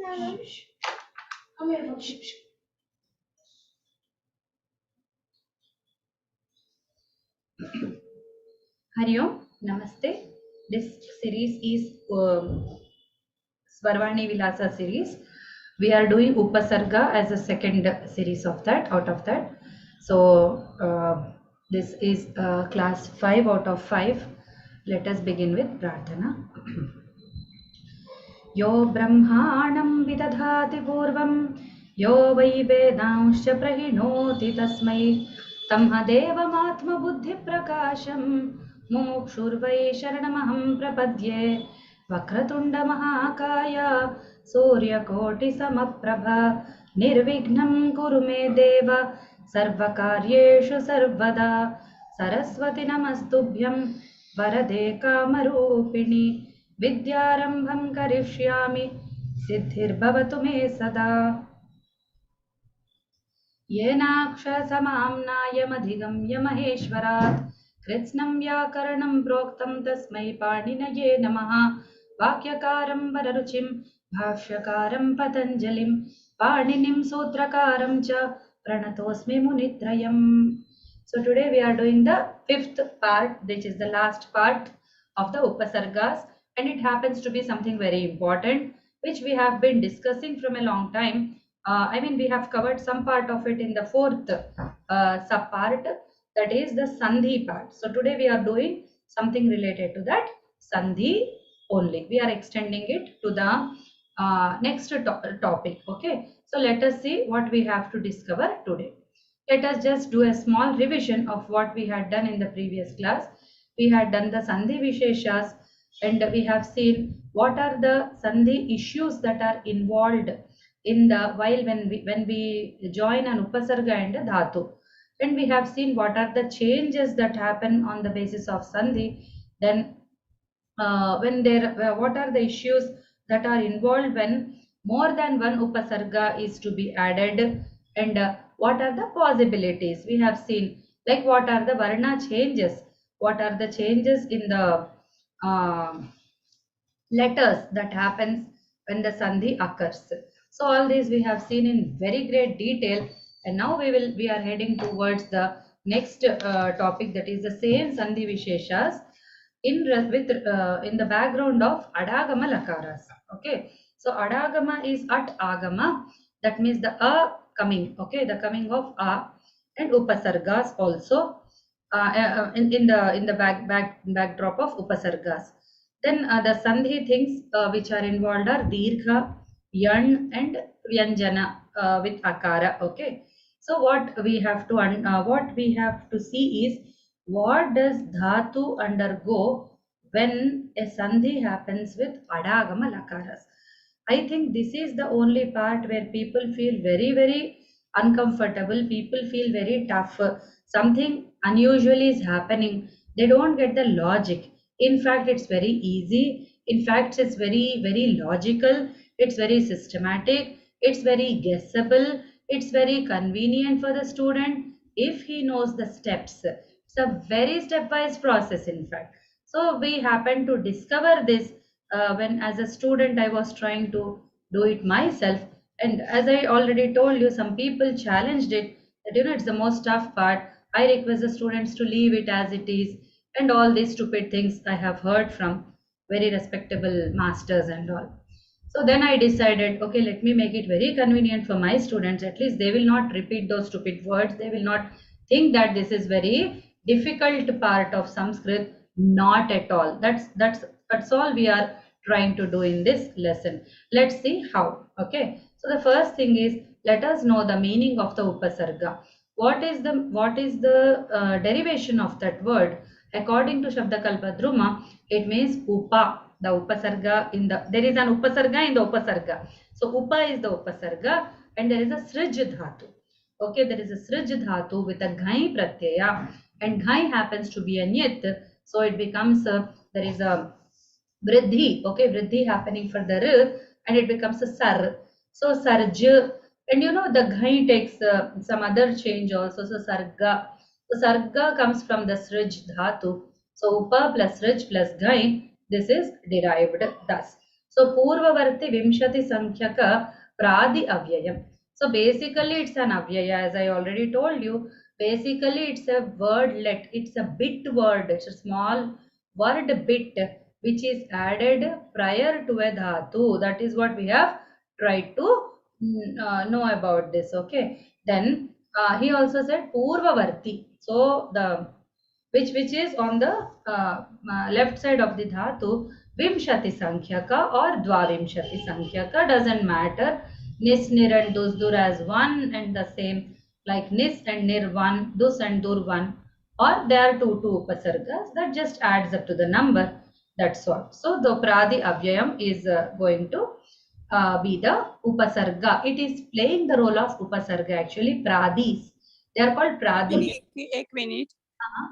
Come here, Bakshi. Hari Om, Namaste. This series is Svarvani-Vilasa series. We are doing Upasarga as a second series of that, out of that. So, this is class 5 out of 5. Let us begin with Prarthana. यो ब्रह्माणं विदधाति पूर्वं यो वै वेदांश्च प्रहिणोति तस्मै तमदेवमात्मबुद्धिप्रकाशं मुमुक्षुर्वै शरणमहं प्रपद्ये वक्रतुण्डमहाकाय सूर्यकोटिसमप्रभ निर्विघ्नं कुरु मे देव सर्वकार्येषु सर्वदा सरस्वती नमस्तुभ्यं वरदे कामरूपिणि विद्यारंभं करिष्यामि सिद्धिर्भवतु मे सदा येनाक्षरसमाम्नायमधिगम्य महेश्वरात् कृत्स्नं व्याकरणं प्रोक्तं तस्मै पाणिनये नमः वाक्यकारं वररुचिं भाष्यकारं पतञ्जलिं पाणिनिं सूत्रकारं च प्रणतोऽस्मि मुनित्रयम्. So today we are doing the fifth part, which is the last part of the Upasargas, and it happens to be something very important which we have been discussing from a long time. We have covered some part of it in the fourth sub part, that is the Sandhi part. So today we are doing something related to that Sandhi only. We are extending it to the next topic. Okay, so let us see what we have to discover today. Let us just do a small revision of what we had done in the previous class. We had done the Sandhi Visheshas, and we have seen what are the Sandhi issues that are involved in the while when we join an Upasarga and a Dhatu. And we have seen what are the changes that happen on the basis of Sandhi. Then what are the issues that are involved when more than one Upasarga is to be added, and what are the possibilities. We have seen like what are the Varna changes, what are the changes in the letters that happens when the Sandhi occurs. So all these we have seen in very great detail, and now we are heading towards the next topic, that is the same Sandhi Visheshas in the background of Adagama Lakaras. Okay, so Adagama is at Agama, that means the A coming, okay, the coming of A, and Upasargas also in the backdrop of Upasargas. Then the Sandhi things which are involved are Dirgha, Yan and Vyanjana with Akara. Okay, so what we have to see is what does Dhatu undergo when a Sandhi happens with Adagama Lakaras. I think this is the only part where people feel very, very uncomfortable, people feel very tough, something unusual is happening, they don't get the logic. In fact, it's very easy. In fact, it's very, very logical. It's very systematic. It's very guessable. It's very convenient for the student if he knows the steps. It's a very stepwise process, in fact. So we happened to discover this when as a student I was trying to do it myself. And as I already told you, some people challenged it, that it's the most tough part. I request the students to leave it as it is, and all these stupid things I have heard from very respectable masters and all. So then I decided, okay, let me make it very convenient for my students. At least they will not repeat those stupid words. They will not think that this is very difficult part of Sanskrit. Not at all. That's all we are trying to do in this lesson. Let's see how. Okay. So the first thing is, let us know the meaning of the Upasarga. What is the derivation of that word? According to Shabdakalpadruma, it means Upa, the Upasarga there is an Upasarga in the Upasarga. So Upa is the Upasarga, and there is a Srij Dhatu. Okay, there is a Srij Dhatu with a Ghai Pratyaya, and Ghai happens to be a Nyat, so it becomes there is a Vriddhi, okay, Vriddhi happening for the R, and it becomes a Sar. So Sarj, and the Ghai takes some other change also, so Sarga. So Sarga comes from the Srij Dhatu. So Upa plus Srij plus Ghai, this is derived thus. So Purvavarti Vimshati Sankhaka Pradi Avyayam. So basically it's an avyaya, as I already told you. Basically it's a wordlet, it's a bit word, it's a small word bit which is added prior to a dhatu. That is what we have tried to know about this. Okay. Then he also said Purvavarti. So the which is on the left side of the dhatu, vimshati sankhyaka or dvavimshati sankhyaka, doesn't matter. Nis, nir and dus, dur as one and the same, like nis and nir one, dus and dur one, or there are two upasargas, that just adds up to the number. That's all. So the pradi avyayam is going to be the upasarga. It is playing the role of upasarga actually. Pradis, they are called pradis. एक minute,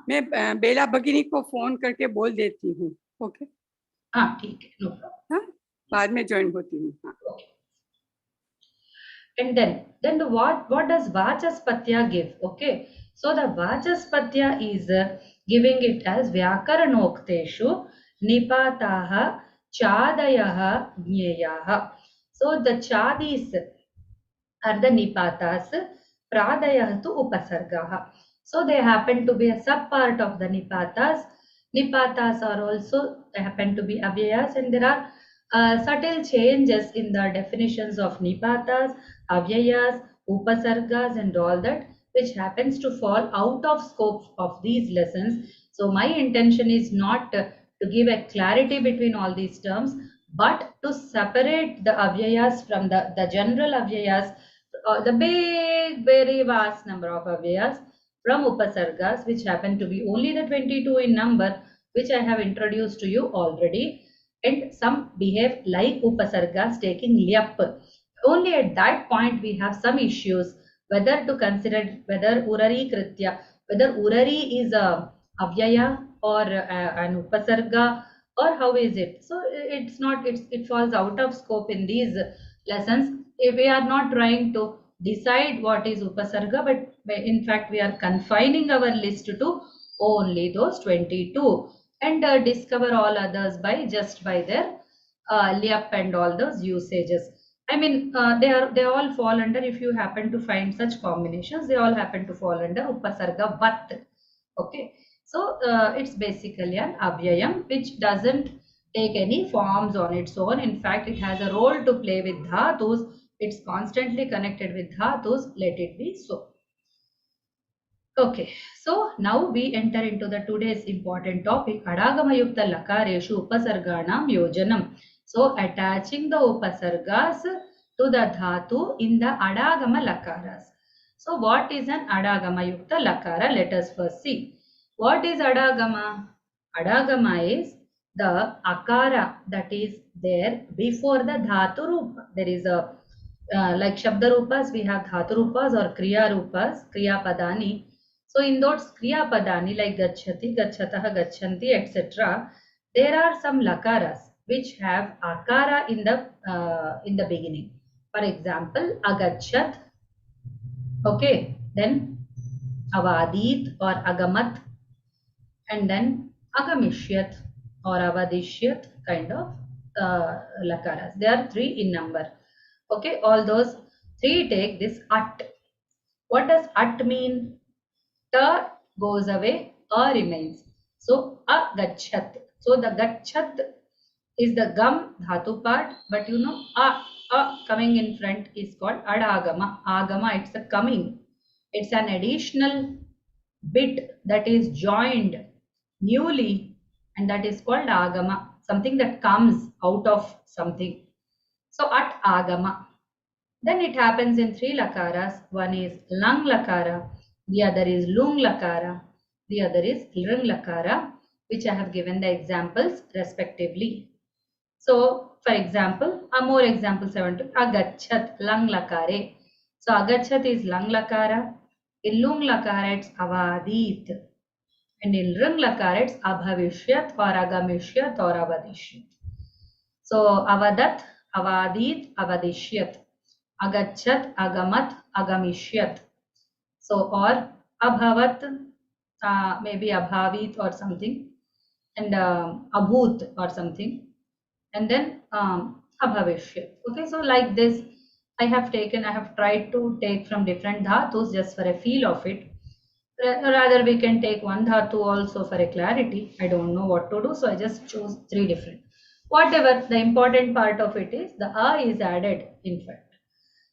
मैं बेला भगिनी को phone करके बोल देती हूँ. Okay, हाँ ठीक है, नो प्रॉब्लम. हाँ, बाद में ज्वाइन होती हूँ. हाँ. Okay. And then the what does Vachaspatya give? Okay, so the Vachaspatya is giving it as Vyakaranoktešu Nipataha Chadayaha Jneyaha. So the Chadis are the Nipatas, Pradayah to Upasargaha. So they happen to be a sub part of the Nipatas. Nipatas are also happen to be avyayas, and there are subtle changes in the definitions of Nipatas, avyayas, upasargas and all that, which happens to fall out of scope of these lessons. So my intention is not to give a clarity between all these terms, but to separate the avyayas from the general avyayas, the big, very vast number of avyayas from upasargas, which happen to be only the 22 in number, which I have introduced to you already. And some behave like upasargas taking lyap. Only at that point we have some issues whether to consider whether urari kritya, whether urari is a avyaya or an upasarga, or how is it. So it's not, it falls out of scope in these lessons. If we are not trying to decide what is upasarga, but in fact we are confining our list to only those 22, and discover all others by just by their lyap and all those usages. I mean, they all fall under, if you happen to find such combinations, they all happen to fall under upasarga vat. Okay, so it's basically an avyayam which doesn't take any forms on its own. In fact, it has a role to play with dhatus. It's constantly connected with dhatus. Let it be so. Okay, so now we enter into the today's important topic, Adagamayukta Lakareshu Upasarganam Yojanam. So attaching the upasargas to the dhatu in the Adagama Lakaras. So what is an Adagamayukta Lakara? Let us first see. What is Adagama? Adagama is the akara that is there before the dhatu rupa. There is a like Shabda Rupas, we have Dhatu Rupas or Kriya Rupas, Kriya Padani. So in those Kriya Padani like Gachati, Gachataha, Gachanti, etc., there are some lakaras which have akara in the beginning. For example, Agachat, okay, then Avadit or Agamat, and then Agamishyat or Avadishyat kind of lakaras. There are 3 in number. Okay, all those 3 take this at. What does at mean? Ta goes away, a remains. So a gachat. So the gachat is the gam dhatu part, but you know a coming in front is called adagama. Agama, it's a coming. It's an additional bit that is joined newly, and that is called agama. Something that comes out of something. So at agama. Then it happens in 3 lakaras. One is lang lakara, the other is lung lakara, the other is lring lakara, which I have given the examples respectively. So, for example, a more examples I want to agachat lang lakare. So agachat is lang lakara, in lung lakara it's avadit, and in lring lakara it's abhavishyat or agamishyat or avadishyat. So avadat, avadit, avadishyat. Agachat, agamat, agamishyat. So or abhavat, maybe abhavit or something, and abhut or something, and then abhavishyat. Okay, so like this, I have tried to take from different dhatus just for a feel of it. Rather, we can take one dhatu also for a clarity. I don't know what to do, so I just chose three different. Whatever, the important part of it is the a is added, in fact.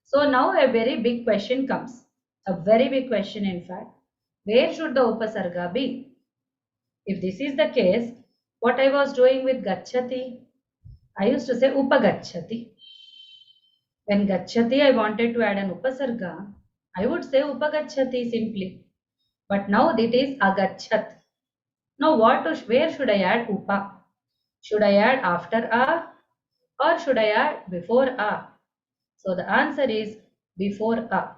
So now a very big question comes. A very big question, in fact. Where should the upasarga be? If this is the case, what I was doing with gachati, I used to say upagachati. When gachati I wanted to add an upasarga, I would say upagachati simply. But now it is agachat. Now where should I add upa? Should I add after a or should I add before a? So the answer is before a.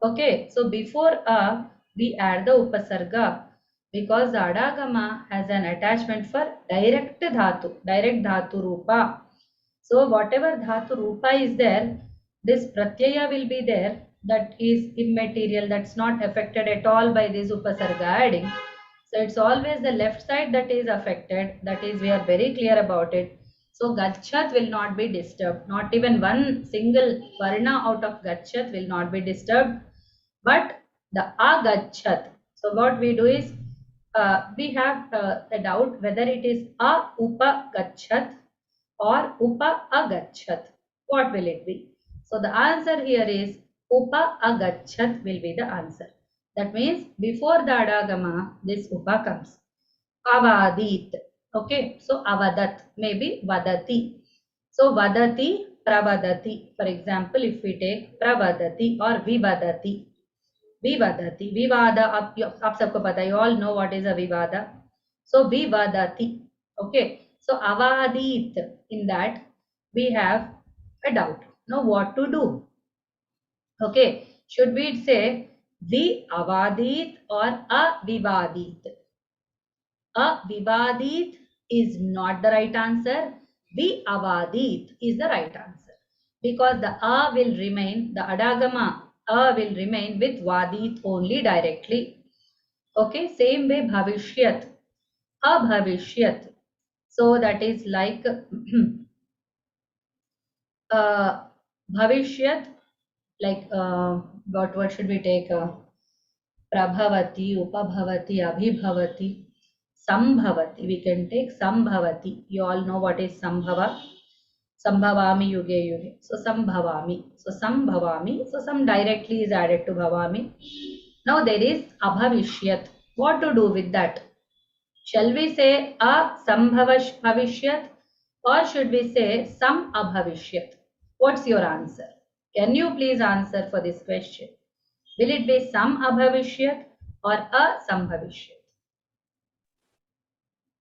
Okay, so before a we add the upasarga because the adagama has an attachment for direct dhatu rupa. So whatever dhatu rupa is there, this pratyaya will be there, that is immaterial, that's not affected at all by this upasarga adding. So it's always the left side that is affected, that is we are very clear about it. So gachat will not be disturbed, not even one single varna out of gachat will not be disturbed, but the agachat. So what we do is, we have a doubt whether it is a upa gachat or upa agachat. What will it be? So the answer here is upa agachat will be the answer. That means before the adagama, this upa comes. Avadit. Okay, so avadat, maybe vadati. So vadati, pravadati. For example, if we take pravadati or vivadati. Vivadati. Vivada, आप सबको पता है, you all know what is a vivada. So vivadati. Okay. So avadit. In that we have a doubt. Now what to do? Okay. Should we say vi avadit or a vivadit? A vivadit is not the right answer. Vi avadit is the right answer. Because the a will remain, the adagama a will remain with vadit only directly. Okay, same way bhavishyat, abhavishyat. So that is like bhavishyat, like what should we take? Prabhavati, upabhavati, abhibhavati, sambhavati. We can take sambhavati. You all know what is sambhava. Sambhavami yuge yuge. So sambhavami. So sambhavami. So some directly is added to bhavami. Now there is abhavishyat. What to do with that? Shall we say a bhavishyat or should we say some abhavishyat? What's your answer? Can you please answer for this question? Will it be some abhavishyat or a sambhavishyat?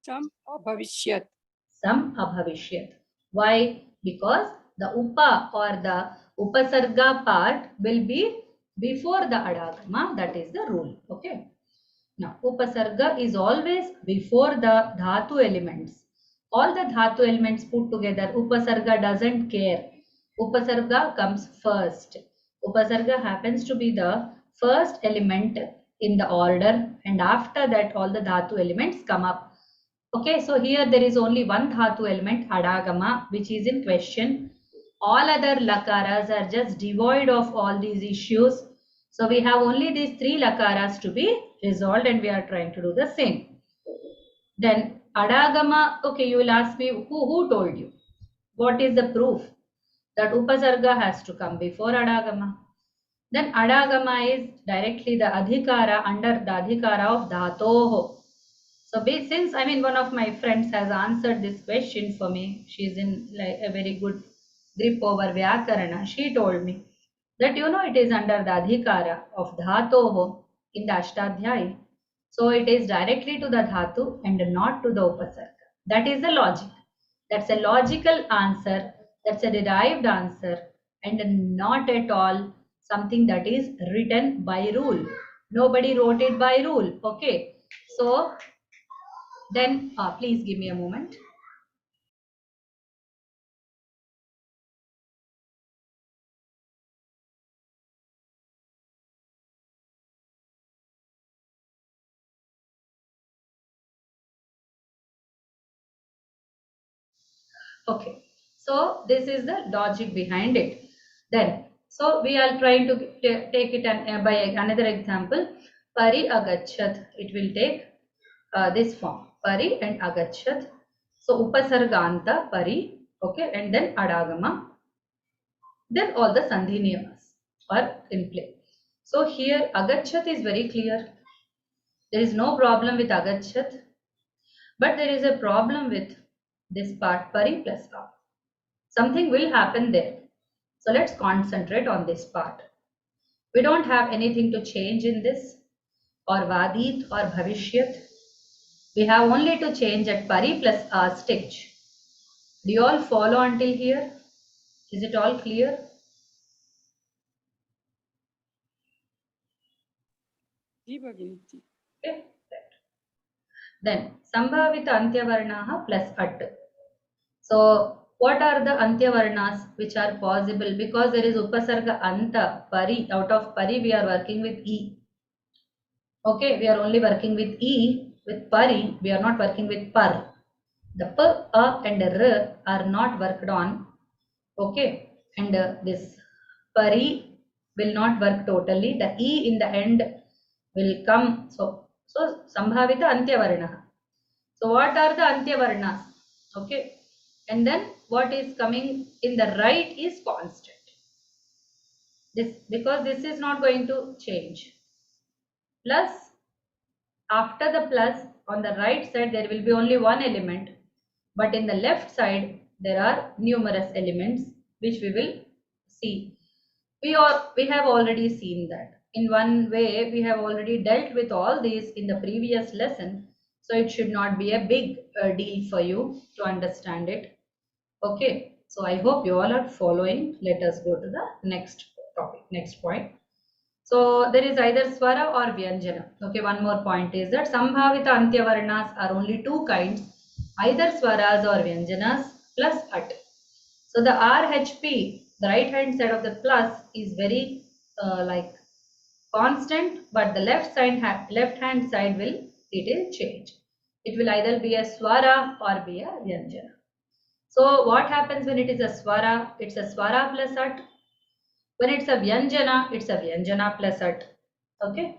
Sam abhavishyat. Some abhavishyat. Why? Because the upa or the upasarga part will be before the adagama. That is the rule. Okay. Now, upasarga is always before the dhatu elements. All the dhatu elements put together, upasarga doesn't care. Upasarga comes first. Upasarga happens to be the first element in the order, and after that all the dhatu elements come up. Okay, so here there is only one dhatu element, adagama, which is in question. All other lakaras are just devoid of all these issues. So we have only these three lakaras to be resolved and we are trying to do the same. Then adagama, okay, you will ask me who told you? What is the proof that upasarga has to come before adagama? Then adagama is directly the adhikara under the adhikara of dhatoho. So since I mean one of my friends has answered this question for me, she's in like a very good grip over Vyakarana. She told me that it is under the adhikara of dhatoho in the Ashtadhyayi. So it is directly to the dhatu and not to the upasarga. That is the logic. That's a logical answer. That's a derived answer and not at all something that is written by rule. Nobody wrote it by rule. Okay. So then please give me a moment. Okay. So this is the logic behind it. Then, so we are trying to take it by another example. Pari agachat. It will take this form. Pari and agachat. So upasarganta pari. Okay, and then adagama. Then all the sandhi niyamas are in play. So here agachat is very clear. There is no problem with agachat, but there is a problem with this part pari plus a. Something will happen there. So let's concentrate on this part. We don't have anything to change in this or vadit or bhavishyat. We have only to change at pari plus a stage. Do you all follow until here? Is it all clear? जी भगिनी जी. Okay. Then sambhavita antyavarnaha plus at. So what are the antyavarnas which are possible? Because there is upasarga anta pari. Out of pari we are working with e. Okay, we are only working with e. With pari we are not working with par. The p, a and r are not worked on. Okay, and this pari will not work totally. The e in the end will come. So sambhavita antyavarna. So what are the antyavarnas? Okay, and then what is coming in the right is constant. This because this is not going to change. Plus, after the plus on the right side there will be only one element, but in the left side there are numerous elements which we will see. We have already seen that. In one way we have already dealt with all these in the previous lesson, so it should not be a big deal for you to understand it. Okay, so I hope you all are following. Let us go to the next topic, next point. So there is either swara or vyanjana. Okay, one more point is that sambhavita antyavarnas are only two kinds, either swaras or vyanjanas plus at. So the RHP, the right hand side of the plus, is very like constant, but the left hand side will change. It will either be a swara or be a vyanjana. So what happens when it is a swara? It's a swara plus at. When it's a vyanjana, it's a vyanjana plus at. Okay.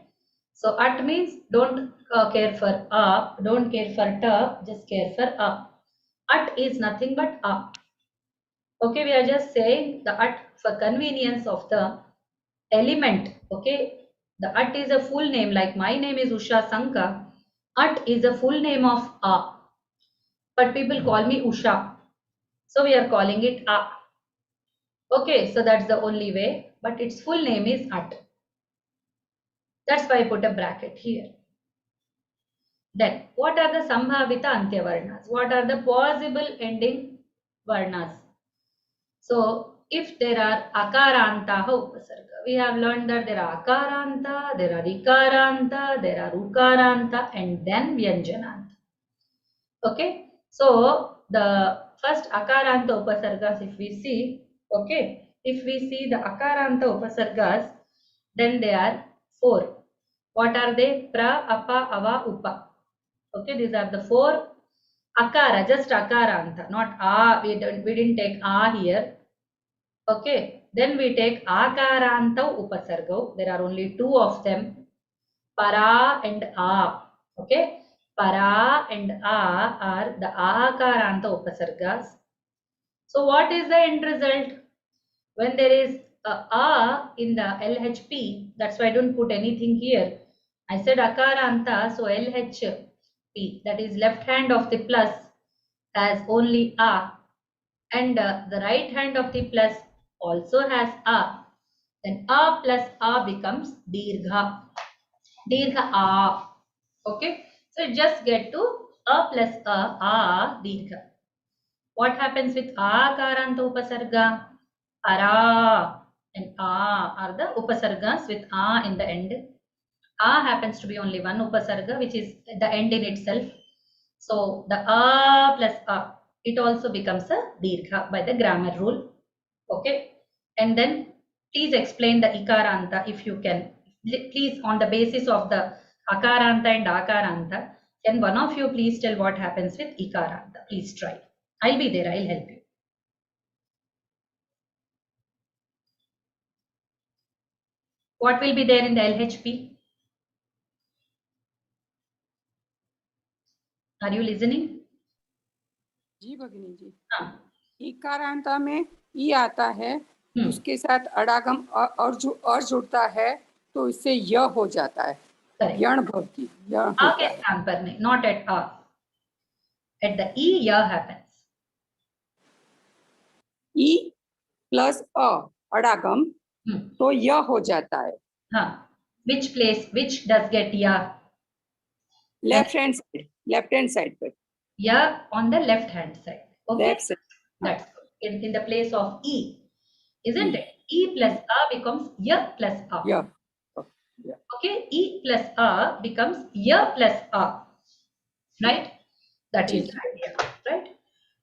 So at means don't care for a, don't care for ta, just care for a. At is nothing but a. Okay, we are just saying the at for convenience of the element. Okay, the at is a full name, like my name is Usha Sanka. At is a full name of a, but people call me Usha, so we are calling it a. Okay, so that's the only way, but its full name is at. That's why I put a bracket here. Then, what are the sambhavita antyavarnas? What are the possible ending varnas? So, if there are akaranta upasarga, we have learned that there are akaranta, there are ikaranta, there are ukaranta, and then vyanjananta. Okay, so the first akaranta upasargas, if we see, okay, if we see the akaranta upasargas, then they are four. What are they? Pra, apa, ava, upa. Okay, these are the four akara, just akaranta, not a. We didn't take a here. Okay, then we take akaranta upasarga. There are only two of them, para and a. Okay, para and a are the akaranta upasargas. So what is the end result? When there is a in the LHP, that's why I don't put anything here. I said akaranta, so LHP, that is left hand of the plus, has only a, and the right hand of the plus also has a. Then a plus a becomes dirgha. Dirgha a. Okay, so just get to a plus a dirgha. What happens with akaranta upasarga? Ara and a are the upasargas with a in the end. A happens to be only one upasarga, which is the end in itself. So the a plus a, it also becomes a dirgha by the grammar rule. Okay, and then please explain the ikaranta if you can. Please, on the basis of the akaranta and akaranta, can one of you please tell what happens with ikaranta? Please try. I'll be there. I'll help you. What will be there in the LHP? Are you listening? जी भगिनी जी, हाँ. इकारांत में ई आता है, उसके साथ अडागम और जो जुड़ता है तो इससे य हो जाता है. Correct. यण भवति, यण आ होता के है. स्थान पर नहीं, not at a. At the e, य happens. ई प्लस अ अडागम तो य हो जाता है. हाँ. Which place? Which does get ya? Left hand side, left hand side पर. Ya on the left hand side. Okay. Left side. That's good. In the place of e, isn't E. it? E plus a becomes ya plus a. य. Okay. E plus a becomes ya plus a. Right? That is the idea. Right?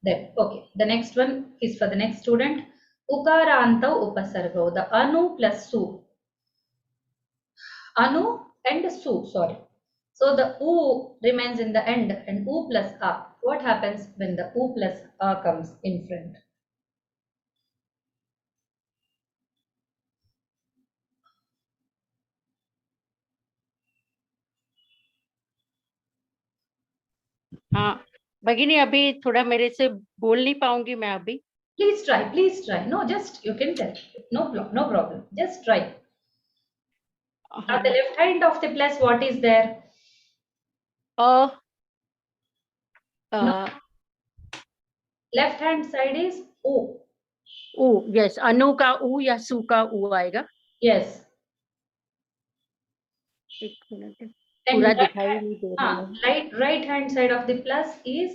Then, okay. The next one is for the next student. Ukaranta upasarga. The anu plus su. Anu and su, sorry. So the u remains in the end and u plus a. What happens when the u plus a comes in front? हाँ भगिनी, अभी थोड़ा मेरे से बोल नहीं पाऊंगी मैं अभी. Please try, please try. No, just you can tell. No problem. Just try. At the left hand of the plus, what is there? No. Left hand side is u. U, yes. अनु का u या सु का u आएगा. Yes. एक minute, And पूरा दिखाई नहीं दे रहा है. right hand side of the plus is.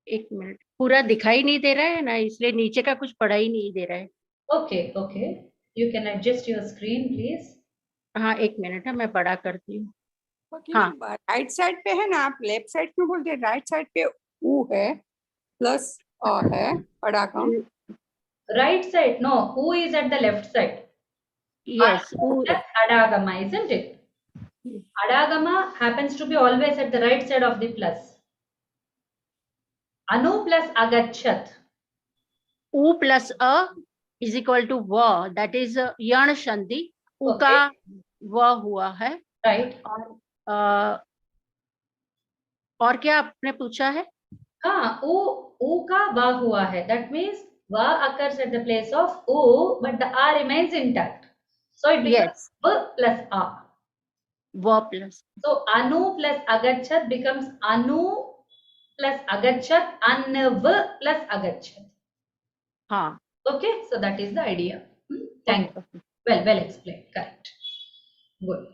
एक मिनट, पूरा दिखाई नहीं दे रहा है ना, इसलिए नीचे का कुछ पढ़ा ही नहीं दे रहा है. Okay, okay. You can adjust your screen, please. हाँ एक मिनट है, मैं बड़ा करती हूँ. हाँ, राइट साइड पे है ना, आप लेफ्ट साइड क्यों बोलते हैं? राइट साइड पे उ है प्लस अ है अडागम. Right side, no, u is at the left side. Yes, Anu plus adagama, isn't it? Adagama happens to be always at the right side of the plus. Anu plus agachat. u plus a is equal to व, that is यण संधि. उ का व हुआ है. Right. और क्या आपने पूछा है? हाँ, u का व हुआ है. That means va occurs at the place of u, but the a remains intact. So it becomes v plus a. V plus. So anu plus agachat becomes anu plus agachat, anv plus agachat. हाँ. Okay, so that is the idea. Thank you. Well explained. Correct. Good.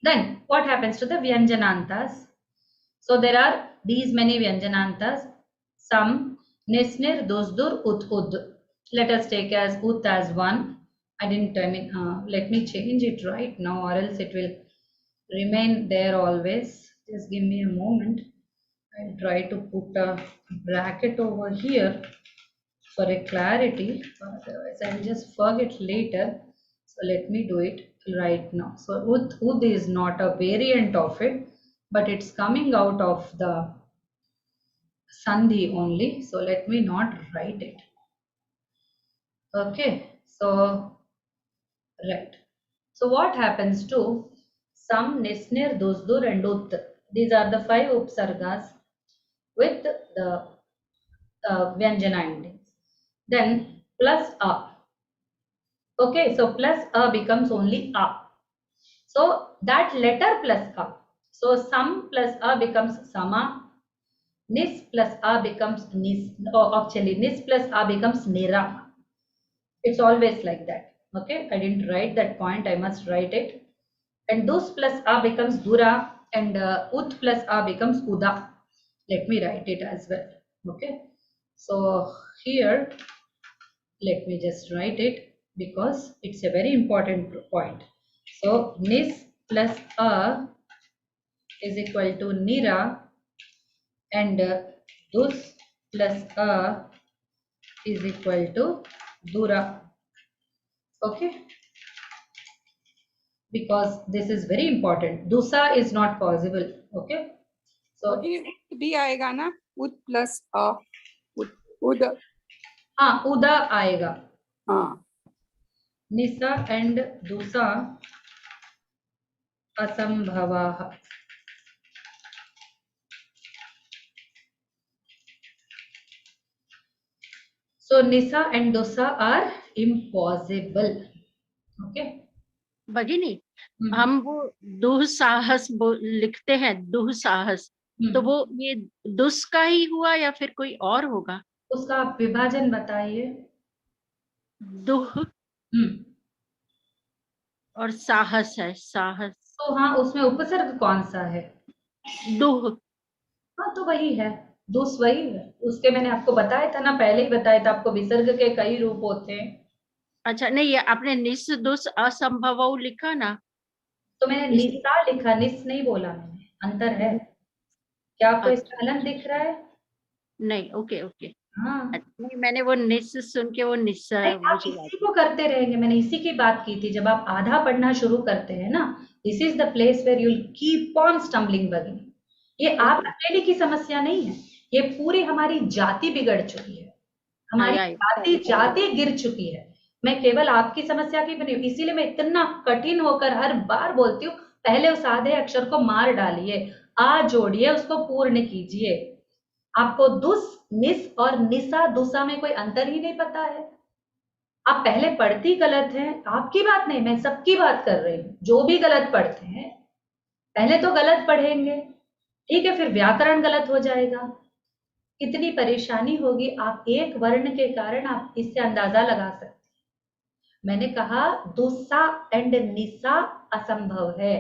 Then what happens to the vyanjanantas? So there are these many vyanjanantas. Some nisnir, dosdur, ud. Let us take as ut as one. I mean, let me change it right now, or else it will remain there always. Just give me a moment. I'll try to put a bracket over here for a clarity. Otherwise, I'll just forget later. So let me do it right now. So ud is not a variant of it, but it's coming out of the sandhi only. So let me not write it. Okay. So right. So what happens to some nisnir, dosdur and ut? These are the 5 upsargas with the vyanjana endings. Then plus a. Okay, so plus a becomes only a. So that letter plus a. So sam plus a becomes sama. Nis plus a becomes nis. Oh, actually, nis plus a becomes nira. It's always like that. Okay, I didn't write that point. I must write it. And dus plus a becomes dura, and ut plus a becomes uda. Let me write it as well. Okay. So here, let me just write it because it's a very important point. So nis plus a is equal to nira, and dus plus a is equal to dura. Okay, because this is very important. Dusa is not possible. Okay, so भी आएगा ना, उद plus अ, उद. हाँ, उदा आएगा. हाँ. Nisa and Dusa asambhavah. So Nisa and Dusa are impossible. Okay. भगिनी, हम वो दुस्साहस लिखते हैं, दुस्साहस, तो वो ये दुस का ही हुआ या फिर कोई और होगा? उसका आप विभाजन बताइए। दुह और साहस है, साहस। तो हाँ, उसमें उपसर्ग कौन सा है? दुह। हाँ, तो वही है, दुस वही है। उसके मैंने आपको बताया था ना, पहले ही बताया था आपको, विसर्ग के कई रूप होते हैं। अच्छा, नहीं, ये आपने निस दुस असंभव लिखा ना, तो मैंने निसा लिखा, निस नहीं बोला मैंने, अंतर है। क्या आपको इसका अलग दिख रहा है? नहीं, ओके ओके। हाँ, नहीं, मैंने वो निस सुन के वो निस नहीं, आप मुझे याद। इसी को करते रहेंगे, मैंने इसी की बात की थी। जब आप आधा पढ़ना शुरू करते हैं ना, this is the place where you will keep on stumbling bugging. ये आप अकेले की समस्या नहीं है, ये पूरी हमारी जाति बिगड़ चुकी है, हमारी जाति जाति गिर चुकी है। मैं केवल आपकी समस्या की बनी, इसीलिए मैं इतना कठिन होकर हर बार बोलती हूँ, पहले उस आधे अक्षर को मार डालिए, आ जोड़िए, उसको पूर्ण कीजिए। आपको दुस, निस और निसा दुसा में कोई अंतर ही नहीं पता है। आप पहले पढ़ती गलत हैं, आपकी बात नहीं, मैं सबकी बात कर रही हूँ। जो भी गलत पढ़ते हैं, पहले तो गलत पढ़ेंगे, ठीक है, फिर व्याकरण गलत हो जाएगा, कितनी परेशानी होगी। आप एक वर्ण के कारण आप इससे अंदाजा लगा सकते हैं। मैंने कहा दुसा एंड निसा असंभव है,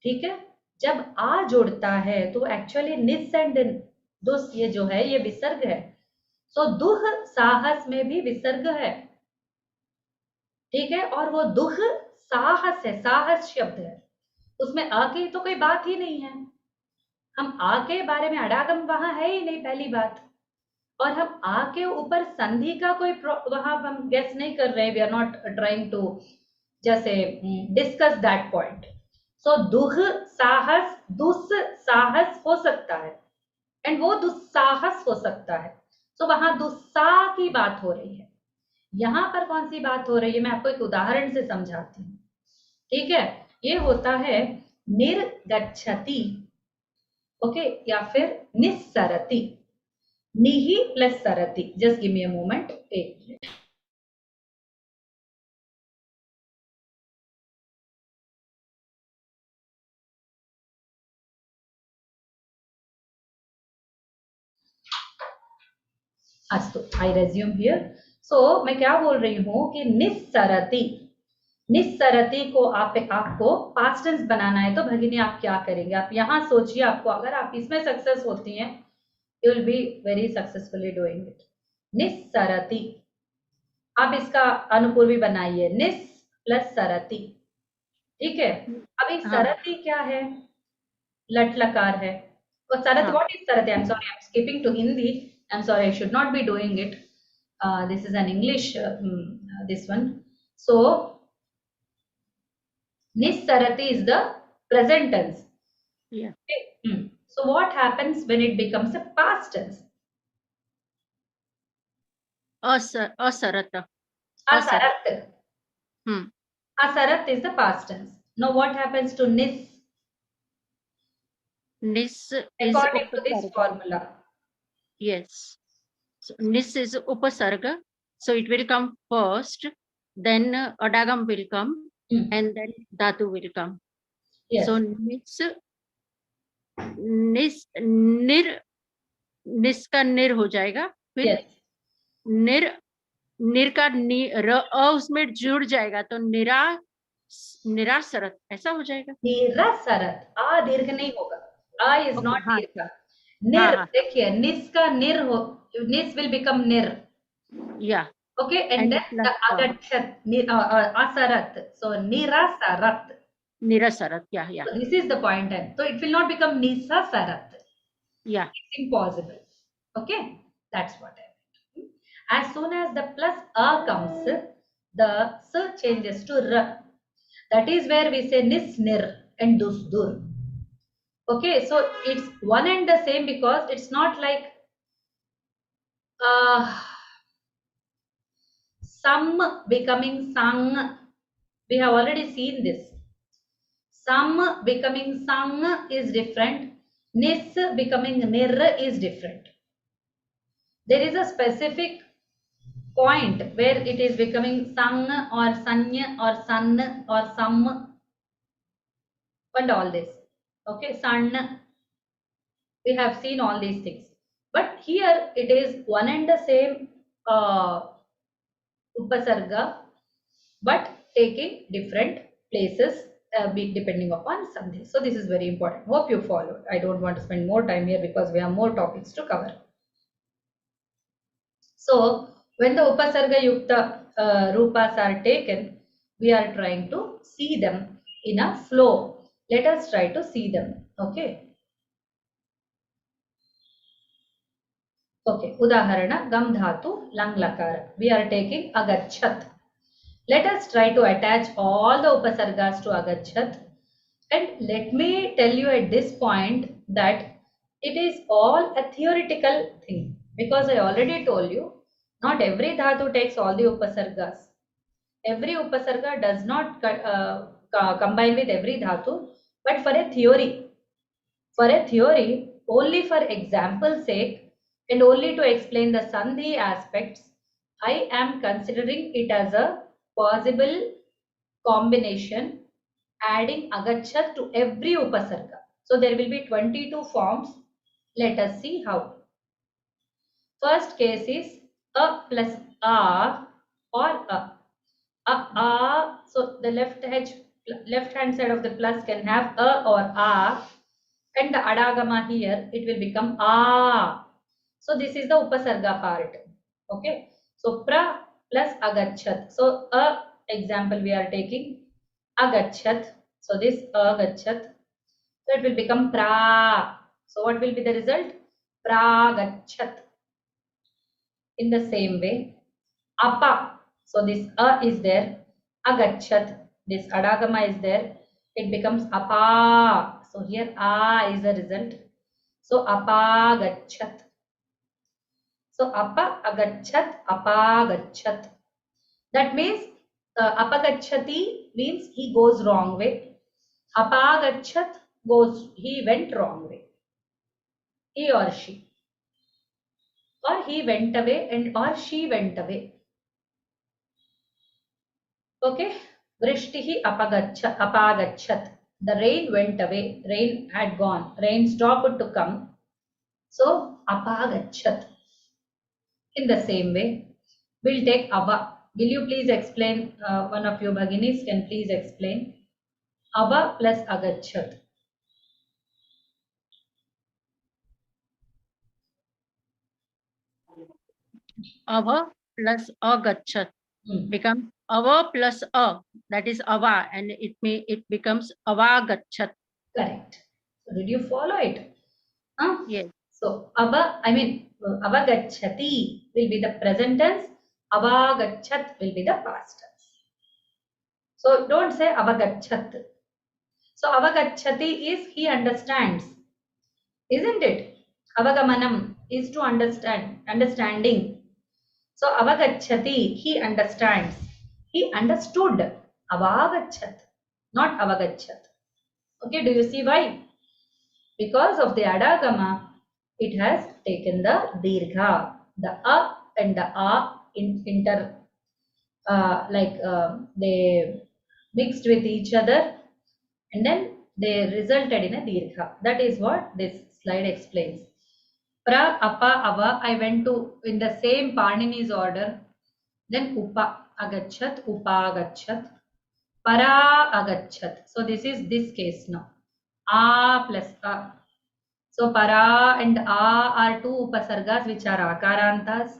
ठीक है। जब आ जुड़ता है तो एक्चुअली निस एंड दुस, ये जो है ये विसर्ग है। तो दुह साहस में भी विसर्ग है, ठीक है, और वो दुह साहस है, साहस शब्द है, उसमें आ की तो कोई बात ही नहीं है। हम आ के बारे में, अडागम वहां है ही नहीं, पहली बात। और हम आ के ऊपर संधि का कोई वहां हम गेस नहीं कर रहे हैं, we are not trying to जैसे डिस्कस दैट पॉइंट। सो दुह साहस, दुस साहस हो सकता है, एंड वो दुस्साहस हो सकता है। सो वहां दुस्सा की बात हो रही है। यहां पर कौन सी बात हो रही है, मैं आपको एक उदाहरण से समझाती हूँ, ठीक है। ये होता है निर्गच्छति, ओके, या फिर निस्सरति, निहि प्लस सरति। Just give me a moment, एक मिनट। अस्तु, आई रेज्यूम हियर। सो मैं क्या बोल रही हूँ कि निस्सरति, निस्सरति को आपको पास्ट टेंस बनाना है। तो भगिनी आप क्या करेंगे, आप यहाँ सोचिए, आपको अगर आप इसमें सक्सेस होती हैं, you will be very successfully doing it. निस्सरति, आप इसका अनुपूर्वी बनाइए, निस प्लस सरति, ठीक है। अभी सरति क्या है, लट लकार है। और सरत, व्हाट इज सरति? I am sorry, I am skipping to Hindi, I am sorry, I should not be doing it, this is an English, this one. So Nissarati is the present tense. Yeah. Okay. So what happens when it becomes a past tense? Asarata. Asarat. Asarat is the past tense. Now what happens to nis? Nis is According to this upasarga. formula. Yes. So, nis is upasarga. So it will come first, then adagam will come, and then dhatu will come. Yes. So निस का निर हो जाएगा, फिर Yes. निर का उसमें जुड़ जाएगा, तो निरासरत ऐसा हो जाएगा। निरासरत, आ दीर्घ नहीं होगा, आ इज नॉट दीर्घ। निर, देखिए निस का निर हो, निस विल बिकम निर, या, okay, and then the agatshat, asarat, so nirasarat. Nirasarat, yeah. So this is the point, so it will not become nisa sarat. Yeah. It's impossible. Okay, that's what I meant. As soon as the plus a comes, the s changes to r. That is where we say nis nir and dus dur. Okay, so it's one and the same, because it's not like Sam becoming sang. We have already seen this. Sam becoming sang is different. Nis becoming nir is different. There is a specific point where it is becoming sang or sanya or sun or sam and all this. Okay, sun. We have seen all these things. But here it is one and the same upasarga, but taking different places depending upon something. So this is very important. Hope you followed. I don't want to spend more time here because we have more topics to cover. So when the upasarga yukta rupas are taken, we are trying to see them in a flow. Let us try to see them. Okay. Okay. Udaharana gam dhatu lang lakara. We are taking agachat. Let us try to attach all the upasargas to agachat. And let me tell you at this point that it is all a theoretical thing, because I already told you not every dhatu takes all the upasargas. Every upasarga does not combine with every dhatu, but for a theory, only for example's sake and only to explain the sandhi aspects, I am considering it as a possible combination, adding agachat to every upasarga. So there will be 22 forms. Let us see how. First case is a plus a or a. So the left hand side of the plus can have a or a, and the adagama here it will become a. So this is the upasarga part. Okay. So pra plus agachat. So a example we are taking agachat. So this agachat. So it will become pra. So what will be the result? Pragachat. In the same way, apa. So this a is there. Agachat. This adagama is there. It becomes apa. So here a is the result. So apagachat. So apa agachat, apagachat. That means apagachati means he goes wrong way. Apagachat goes, he went wrong way. He or she. Or he went away and or she went away. Okay. Vrishtihi apagachat. The rain went away. Rain had gone. Rain stopped to come. So apagachat. In the same way, we'll take ava. Will you please explain? One of you bhaginis can please explain. Ava plus agachat. Ava plus agachat becomes ava plus a, that is ava, and it becomes avagachat. Correct. So did you follow it? Yes. So avagachati will be the present tense. Avagachat will be the past tense. So don't say avagachat. So avagachati is he understands, isn't it? Avagamanam is to understand, understanding. So avagachati, he understands. He understood. Avagachat, not avagachat. Okay, do you see why? Because of the adagama, it has taken the dirgha. The a and the a they mixed with each other, and then they resulted in a dirgha. That is what this slide explains. Pra, apa, ava, I went to in the same Panini's order. Then upa agachat, upa agachat, para agachat. So this is this case now. A plus a. So para and a are two upasargas which are akarantas.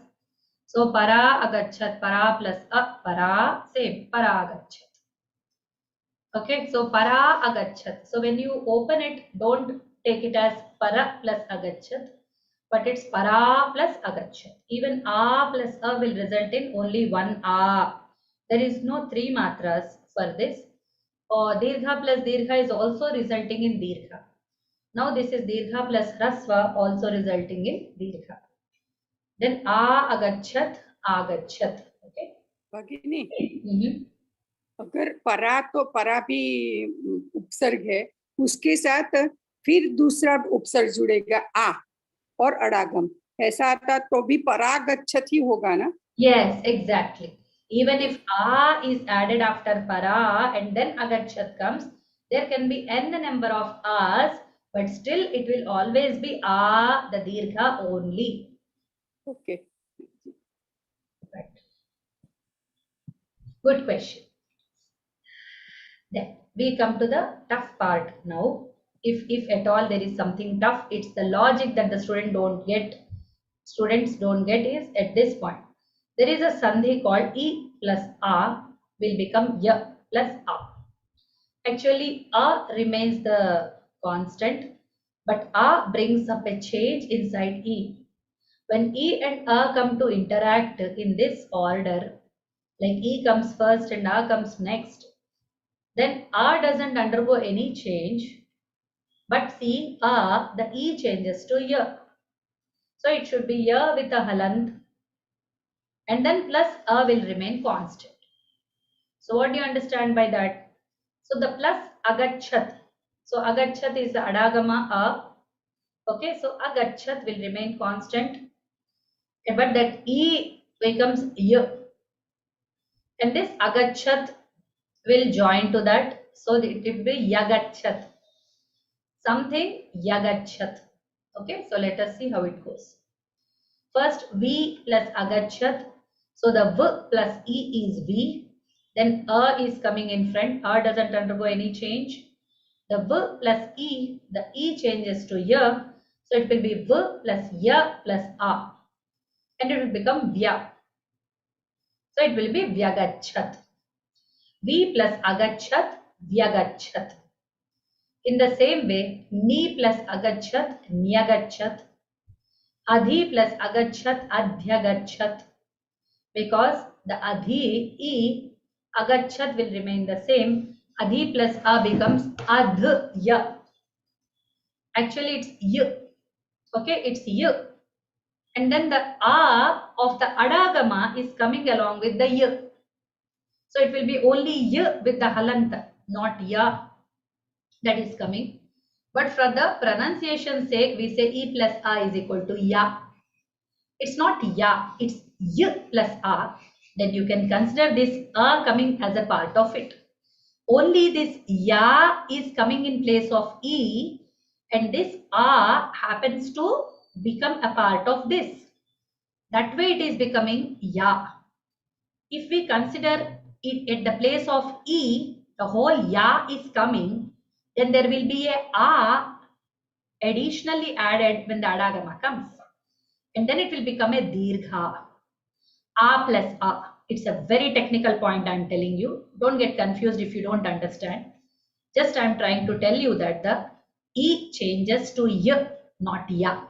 So para agachat, para plus a, para, same, para agachat. Okay, so para agachat. So when you open it, don't take it as para plus agachat, but it's para plus agachat. Even a plus a will result in only one a. There is no three matras for this. Dirgha plus dirgha is also resulting in dirgha. Now this is dirgha plus hrasva also resulting in dirgha. Then a agachat, agachat. Okay. भगिनी, हम्म, अगर परा तो परा भी उपसर्ग है, उसके साथ फिर दूसरा उपसर्ग जुड़ेगा आ और अड़ागम, ऐसा आता तो भी परागच्छत ही होगा ना? yes, exactly. Even if a is added after para and then agachat comes, there can be n number of a's, but still it will always be a, the dirgha only. Okay, Right. Good question. Then we come to the tough part now. If at all there is something tough, it's the logic that the students don't get is at this point. There is a sandhi called e plus a will become y plus a. Actually, a remains the constant, but a brings up a change inside e. When e and a come to interact in this order, like e comes first and a comes next, then a doesn't undergo any change, but seeing a, the e changes to y. So it should be y with a halant, and then plus a will remain constant. So what do you understand by that? So the plus agachat. So agachat is the adagama a. Okay, so agachat will remain constant, but that e becomes y, and this agachat will join to that, so it will be yagachat. Something yagachat. Okay, so let us see how it goes. First v plus agachat. So the v plus e is v. Then a is coming in front. A doesn't undergo any change. The v plus e, the e changes to y. So it will be v plus y plus a. And it will become vya. So it will be vyagachat. V plus agachat, vyagachat. In the same way, ni plus agachat, nyagachat. Adhi plus agachat, adhyagachat. Because the adhi, e, agachat will remain the same. Adhi plus a becomes adhya. Actually, it's y. Okay, it's y. And then the a of the adagama is coming along with the y. So it will be only y with the halanta, not ya, that is coming. But for the pronunciation sake, we say e plus a is equal to ya. It's not ya, it's y plus a. Then you can consider this a coming as a part of it. Only this ya is coming in place of e, and this a happens to become a part of this. That way it is becoming ya. If we consider it at the place of e, the whole ya is coming, then there will be a additionally added when the adagama comes. And then it will become a dirgha. A plus a. It's a very technical point I'm telling you. Don't get confused if you don't understand. Just I'm trying to tell you that the e changes to y, not ya.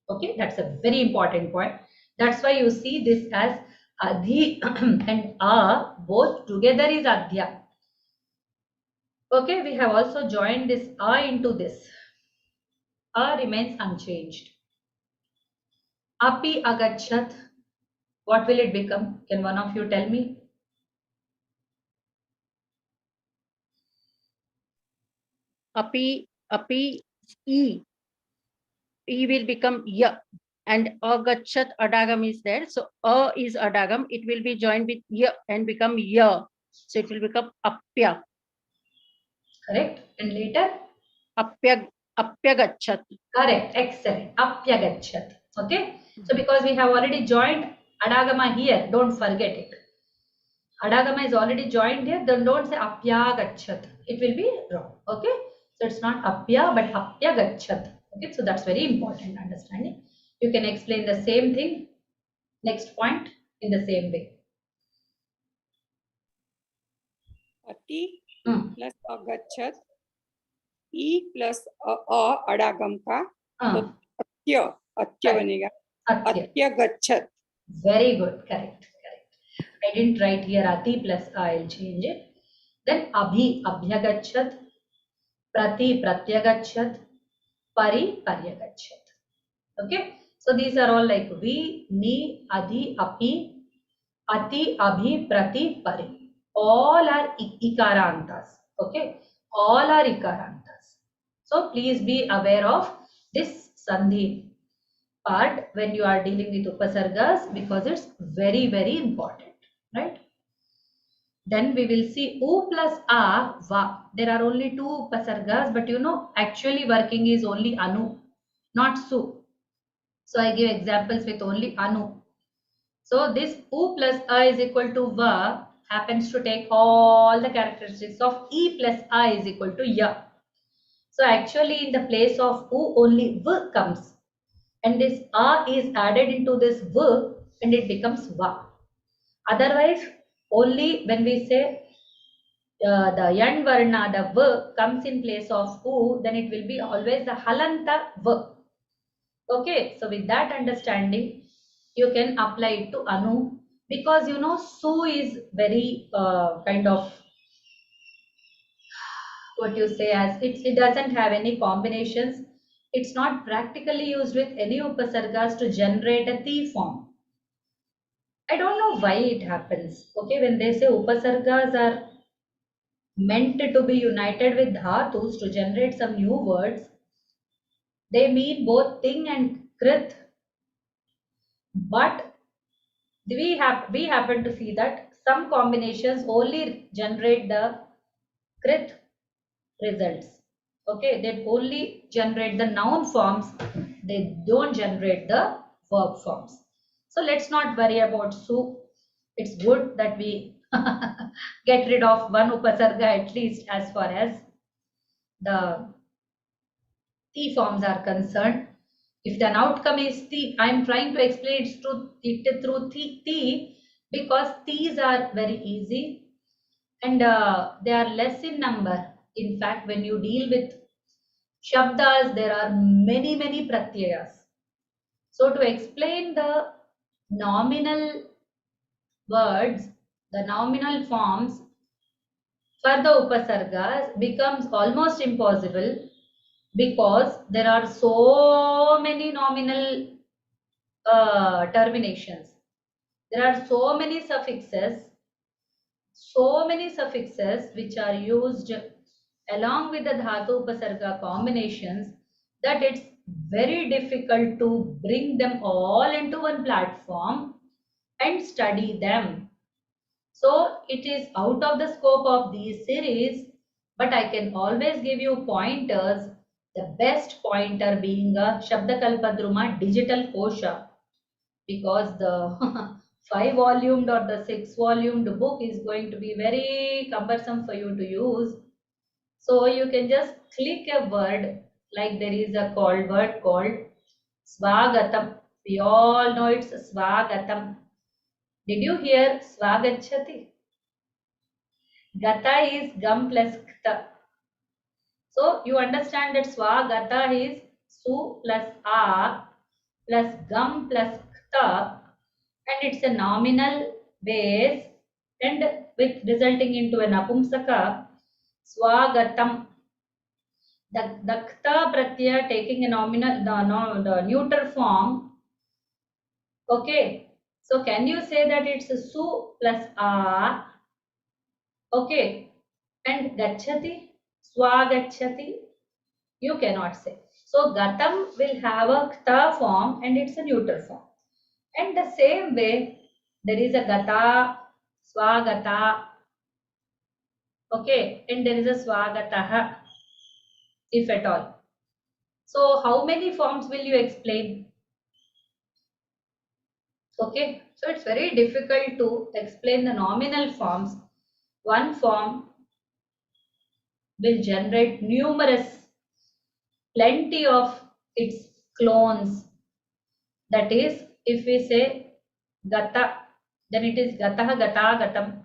Okay, that's a very important point. That's why you see this as adhi and a both together is adhya. Okay, we have also joined this a into this. A remains unchanged. Api agachat. What will it become? Can one of you tell me? Api, e will become ya, and agachat adagam is there. So a is adagam. It will be joined with ya and become ya. So it will become apya. Correct. And later? Apyagachat. Correct. Excellent. Apyagachat. Okay. So because we have already joined adagama here, don't forget it. Adagama is already joined here, then don't say apyagachat. It will be wrong. Okay. So it's not apya but apyagachat. Okay. So that's very important understanding. You can explain the same thing, next point, in the same way. अति plus अगच्छत, E plus अ अडागम का, तो अत्य अत्य बनेगा, अत्य गच्छत. Very good. Correct. I didn't write here ati plus a. I'll change it. Then abhi abhyagachat, prati pratyagachat, pari paryagachat. Okay. So these are all like vi, ni, adhi, api, ati, abhi, prati, pari. All are ikarantas. Okay, all are ikarantas. So please be aware of this sandhi part when you are dealing with upasargas, because it's very, very important, right? Then we will see U plus A, Va. There are only two upasargas, but you know, actually working is only Anu, not Su. So I give examples with only Anu. So this U plus A is equal to Va happens to take all the characteristics of E plus A is equal to Ya. So actually in the place of U only V comes, and this A is added into this V and it becomes Va. Otherwise, only when we say the yan varna, the V comes in place of U, then it will be always the halanta V. Okay, so with that understanding, you can apply it to Anu, because you know Su is very kind of what you say as it doesn't have any combinations. It's not practically used with any upasargas to generate a Ti form. I don't know why it happens. Okay, when they say upasargas are meant to be united with dhatus to generate some new words, they mean both ting and krit. But we happen to see that some combinations only generate the krit results. Okay, they only generate the noun forms, they don't generate the verb forms. So let's not worry about Su. It's good that we get rid of one upasarga at least as far as the T forms are concerned. If the outcome is T, I am trying to explain it through T because T's are very easy and they are less in number. In fact, when you deal with Shabdas, there are many, many pratyayas. So to explain the nominal words, the nominal forms for the upasargas becomes almost impossible, because there are so many nominal terminations. There are so many suffixes which are used along with the dhatu upasarga combinations, that it's very difficult to bring them all into one platform and study them. So it is out of the scope of these series, but I can always give you pointers. The best pointer being a Shabdakalpadruma digital kosha, because the 5 volumed or the 6 volumed book is going to be very cumbersome for you to use. So you can just click a word, like there is a word called Swagatam. We all know it's Swagatam. Did you hear Swagachati? Gata is gam plus kta. So you understand that Swagata is su plus a plus gam plus kta, and it's a nominal base and with resulting into an apumsaka Swagatam. The kta pratyaya taking a nominal the neuter form. Okay. So can you say that it's su plus a? Okay. And gachati, swagachati, you cannot say. So gatam will have a kta form and it's a neuter form. And the same way, there is a gata, swagata, okay, and there is a swagataha, if at all. So how many forms will you explain? Okay, so it's very difficult to explain the nominal forms. One form will generate plenty of its clones. That is, if we say gata, then it is gataha, gata, gatam.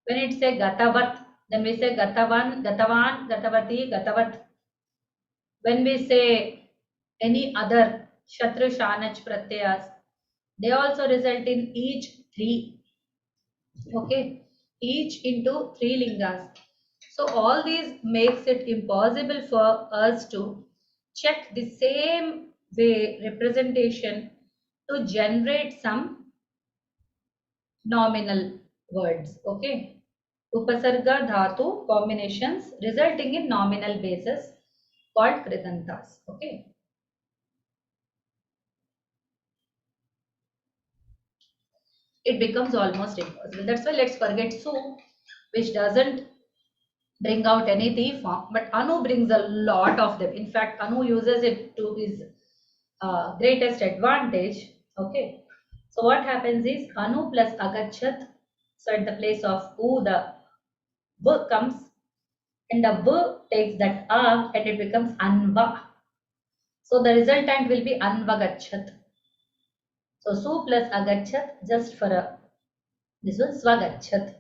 When it say gatavat, then we say gatavan, gatavan, gatavati, gatavat. When we say any other shatra, shanach, pratyas, they also result in each 3. Okay, each into 3 lingas. So all these makes it impossible for us to check the same way representation to generate some nominal words. Okay, upasarga dhatu combinations resulting in nominal bases called kritantas. Okay, it becomes almost impossible. That's why let's forget su, which doesn't bring out any T form, but Anu brings a lot of them. In fact, Anu uses it to his greatest advantage. Okay, so what happens is Anu plus Agachat. So at the place of U, the B comes, and the B takes that A and it becomes Anva. So the resultant will be Anvagachat. So Su plus Agachat just for a this one Swagachat.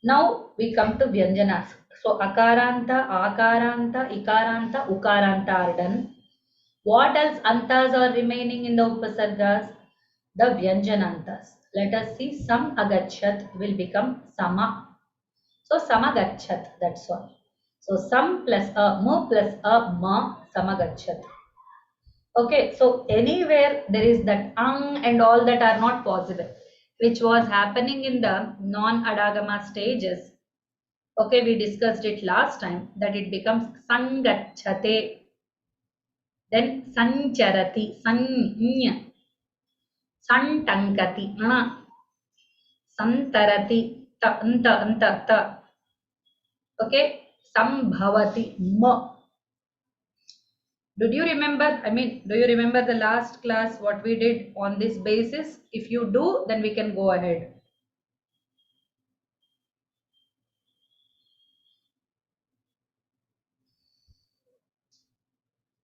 Now we come to Vyanjanas. So Akaranta, Akaranta, Ikaranta, Ukaranta are done. What else antas are remaining in the Upasargas? The Vyanjanantas. Let us see. Sam Agachat will become Sama. So Samagachat, that's all. So Sam plus a Ma plus a Ma, Samagachat. Okay, so anywhere there is that ang and all that are not possible, which was happening in the non-adagama stages. Okay, we discussed it last time that it becomes Sangachate, then Sancharati, Santankati, Santarati, ta. Okay, Sambhavati, Ma. Did you remember? Do you remember the last class what we did on this basis? If you do, then we can go ahead.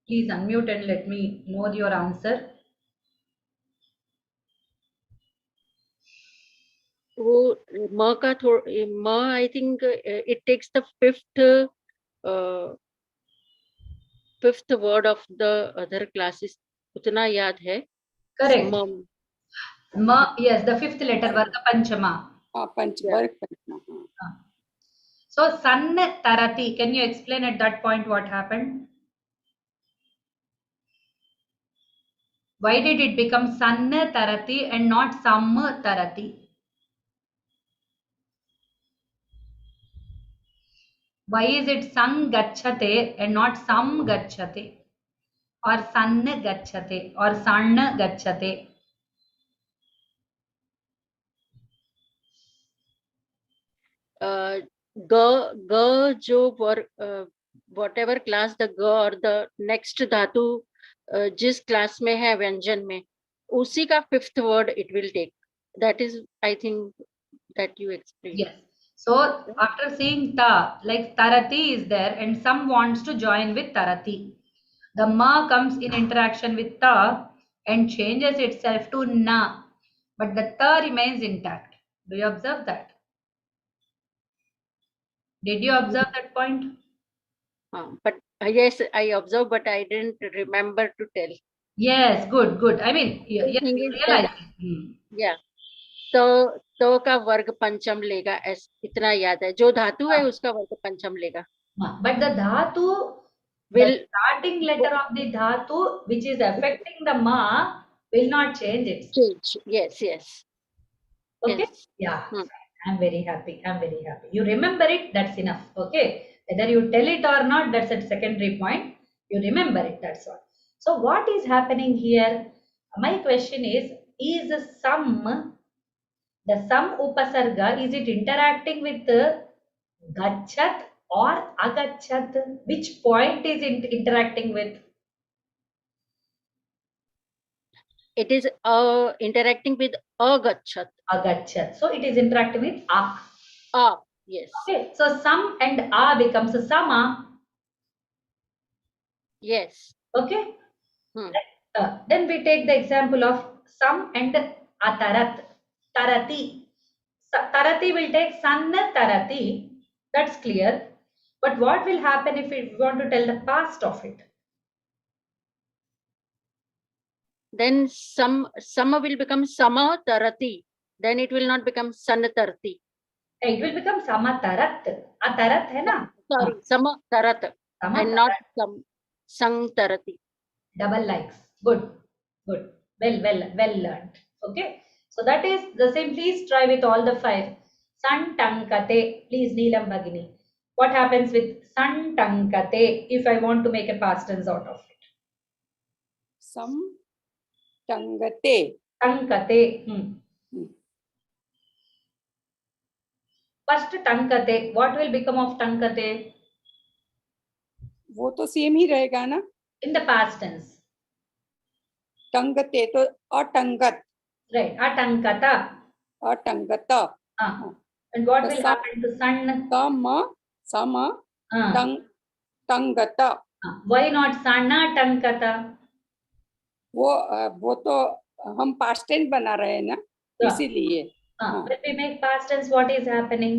Please unmute and let me know your answer. वो म का म I think it takes the fifth word of the other classes. उतना याद है. Correct. M. Ma, yes, the fifth letter, Varga Panchama. पंचवर्ग Panchama. So, San Tarati, can you explain at that point what happened? Why did it become San Tarati and not Sam Tarati? Why is it Sang Gachate and not Sam Gachate? Or San Gachate or San Gachate? ग जो whatever class the ग और the next धातु जिस class में है व्यंजन में उसी का fifth word it will take. That is, I think, that you explained. Yes. So after seeing ta, like Tarati is there and some wants to join with Tarati. The ma comes in interaction with ta and changes itself to na, but the ta remains intact. Do you observe that? Did you observe that point? But yes, I observed, but I didn't remember to tell. Yes, good, good. Yes, thing you is realize that, it. yeah, तो का वर्ग पंचम लेगा, इतना याद है. जो धातु है उसका वर्ग पंचम लेगा. But the dhatu, Will the starting letter of the dhatu, which is affecting the ma, will not change it. change. Yes, yes. Okay? Yes. Yeah. I'm very happy. I'm very happy. You remember it, that's enough. Okay? Whether you tell it or not, that's a secondary point. You remember it, that's all. So what is happening here? My question is some, the some upasarga, is it interacting with gachat or agachat? Which point is it interacting with? It is interacting with agachat. Agachat. So it is interacting with a. Yes. Okay. So some and a becomes a sama. Yes. Okay. Then we take the example of some and atarat. Tarati. Tarati will take san tarati. That's clear. But what will happen if we want to tell the past of it? Then some will become sama tarati. Then it will not become san tarati. It will become sama tarat. Atarat hai na? Sorry, sama tarat. And not sang tarati. Double likes. Good, good. Well learned. Okay. So that is the same. Please try with all the five. Santankate. Please, Neelam Bhagini. What happens with santankate if I want to make a past tense out of it? Sam tangate. Tankate. First tankate. What will become of tankate? वो तो same ही रहेगा ना. In the past tense. टंगते तो अटंगत. Right. Atankata. अटंगत. And what will happen to san? Sama tangata. Why not sana tankata? वो तो हम past tense बना रहे हैं ना, इसीलिए. When we make past tense, what is happening?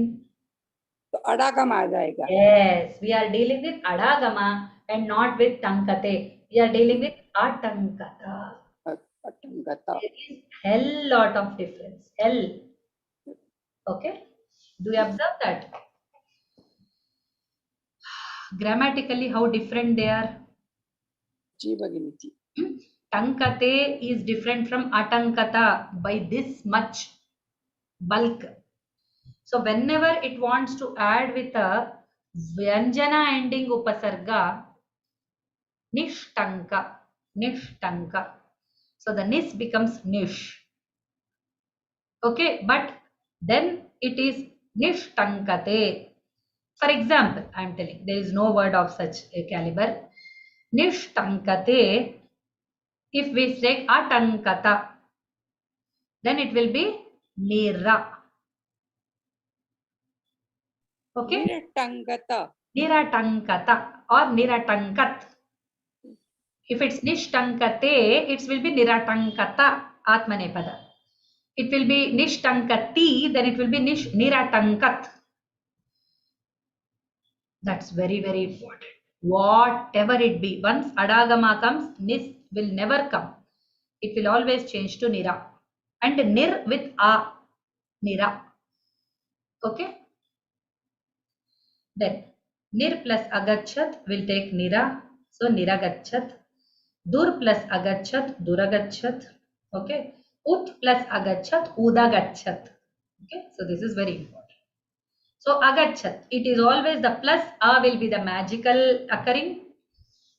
तो अडागम आ जाएगा. Yes, we are dealing with adagama and not with tankate. We are dealing with atankata. अटंगता. There is hell lot of difference. Hell. Okay. Do you observe that? Grammatically, how different they are? जी भगिनी जी. Tankate is different from atankata by this much bulk. So whenever it wants to add with a vyanjana ending upasarga, nishtanka, nishtanka. So the nis becomes nish. Okay, but then it is nishtankate. For example, I am telling, there is no word of such a caliber. Nishtankate, if we say atankata, then it will be nira. Okay? निरटंगता. Niratankata or niratankat. If it's nishtankate, it will be niratankata atmanepada. It will be nishtankati, then it will be niratankat. That's very, very important. Whatever it be, once adagama comes, nis will never come. It will always change to nira. And nir with a, nira. Okay? Then nir plus agachat will take nira. So niragachat. Dur plus agachat, duragachat. Okay. Ut plus agachat, udagachat. Okay. So this is very important. So agachat, it is always the plus a will be the magical occurring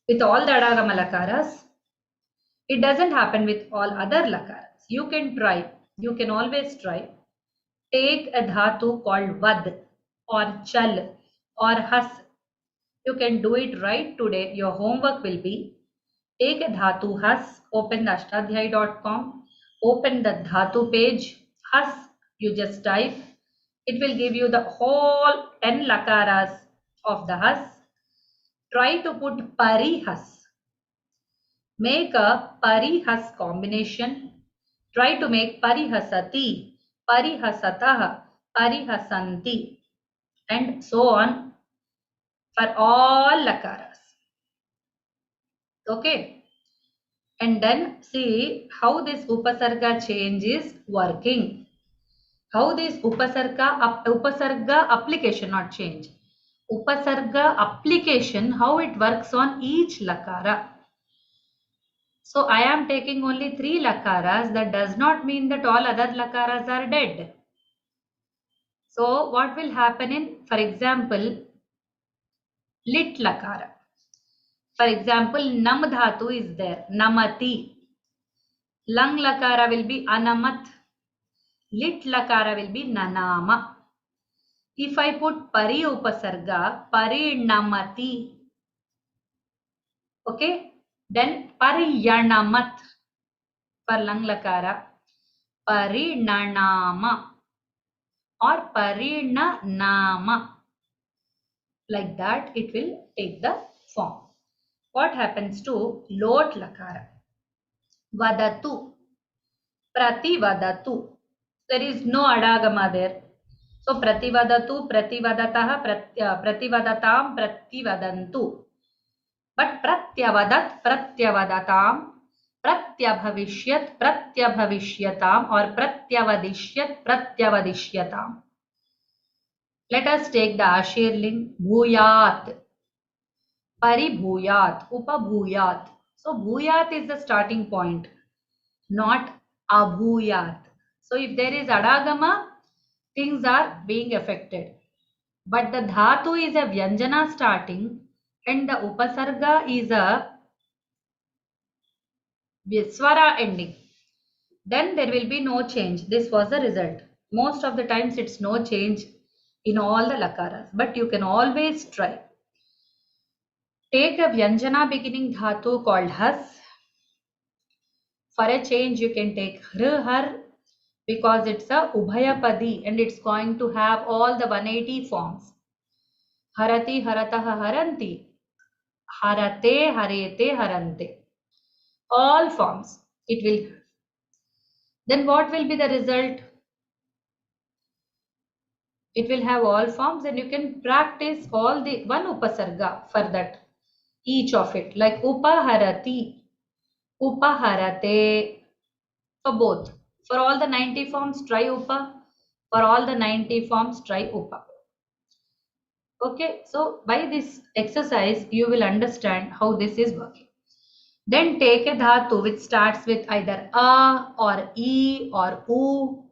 with all the adagama lakaras. It doesn't happen with all other lakaras. You can try. You can always try. Take a dhatu called vad or chal or has. You can do it right today. Your homework will be take a dhatu has, open the ashtadhyay.com, open the dhatu page, has, you just type. It will give you the whole 10 lakaras of the has. Try to put parihas. Make a parihas combination. Try to make parihasati, parihasatah, parihasanti, and so on for all lakaras. Okay. And then see how this upasarga change is working. How this upasarga application, not change. Upasarga application, how it works on each lakara. So I am taking only 3 lakaras. That does not mean that all other lakaras are dead. So what will happen in, for example, lit lakara. For example, nam dhatu is there, namati. Lang lakara will be anamat. Lit lakara will be nanama. If I put pari upasarga, parinamati. Okay. Then pariyanamat for lang lakara. Parinanama or parinanama. Like that it will take the form. What happens to lot lakara? Vadatu. Prativadatu. There is no adagama there. So prativadatu, prativadataha, prativadatam, prativadantu. But pratyavadat, pratyavadatam, pratyabhavishyat, pratyabhavishyatam, or pratyavadishyat, pratyavadishyatam. Let us take the Ashirling. Bhuyat, paribhuyat, upabhuyat. So bhuyat is the starting point, not abhuyat. So So if there is adagama, things are being affected. But the dhatu is a vyanjana starting and the upasarga is a swara ending. Then there will be no change. This was the result. Most of the times it's no change in all the lakaras. But you can always try. Take a vyanjana beginning dhatu called has. For a change, you can take har because it's a ubhayapadi and it's going to have all the 180 forms. Harati, harataha, haranti. Harate, harete, harante. All forms. It will. Then what will be the result? It will have all forms and you can practice all the one upasarga for that. Each of it. Like upaharati, upaharate. For both. For all the 90 forms, try upa. For all the 90 forms, try upa. Okay, so by this exercise, you will understand how this is working. Then take a dhatu which starts with either a or e or u.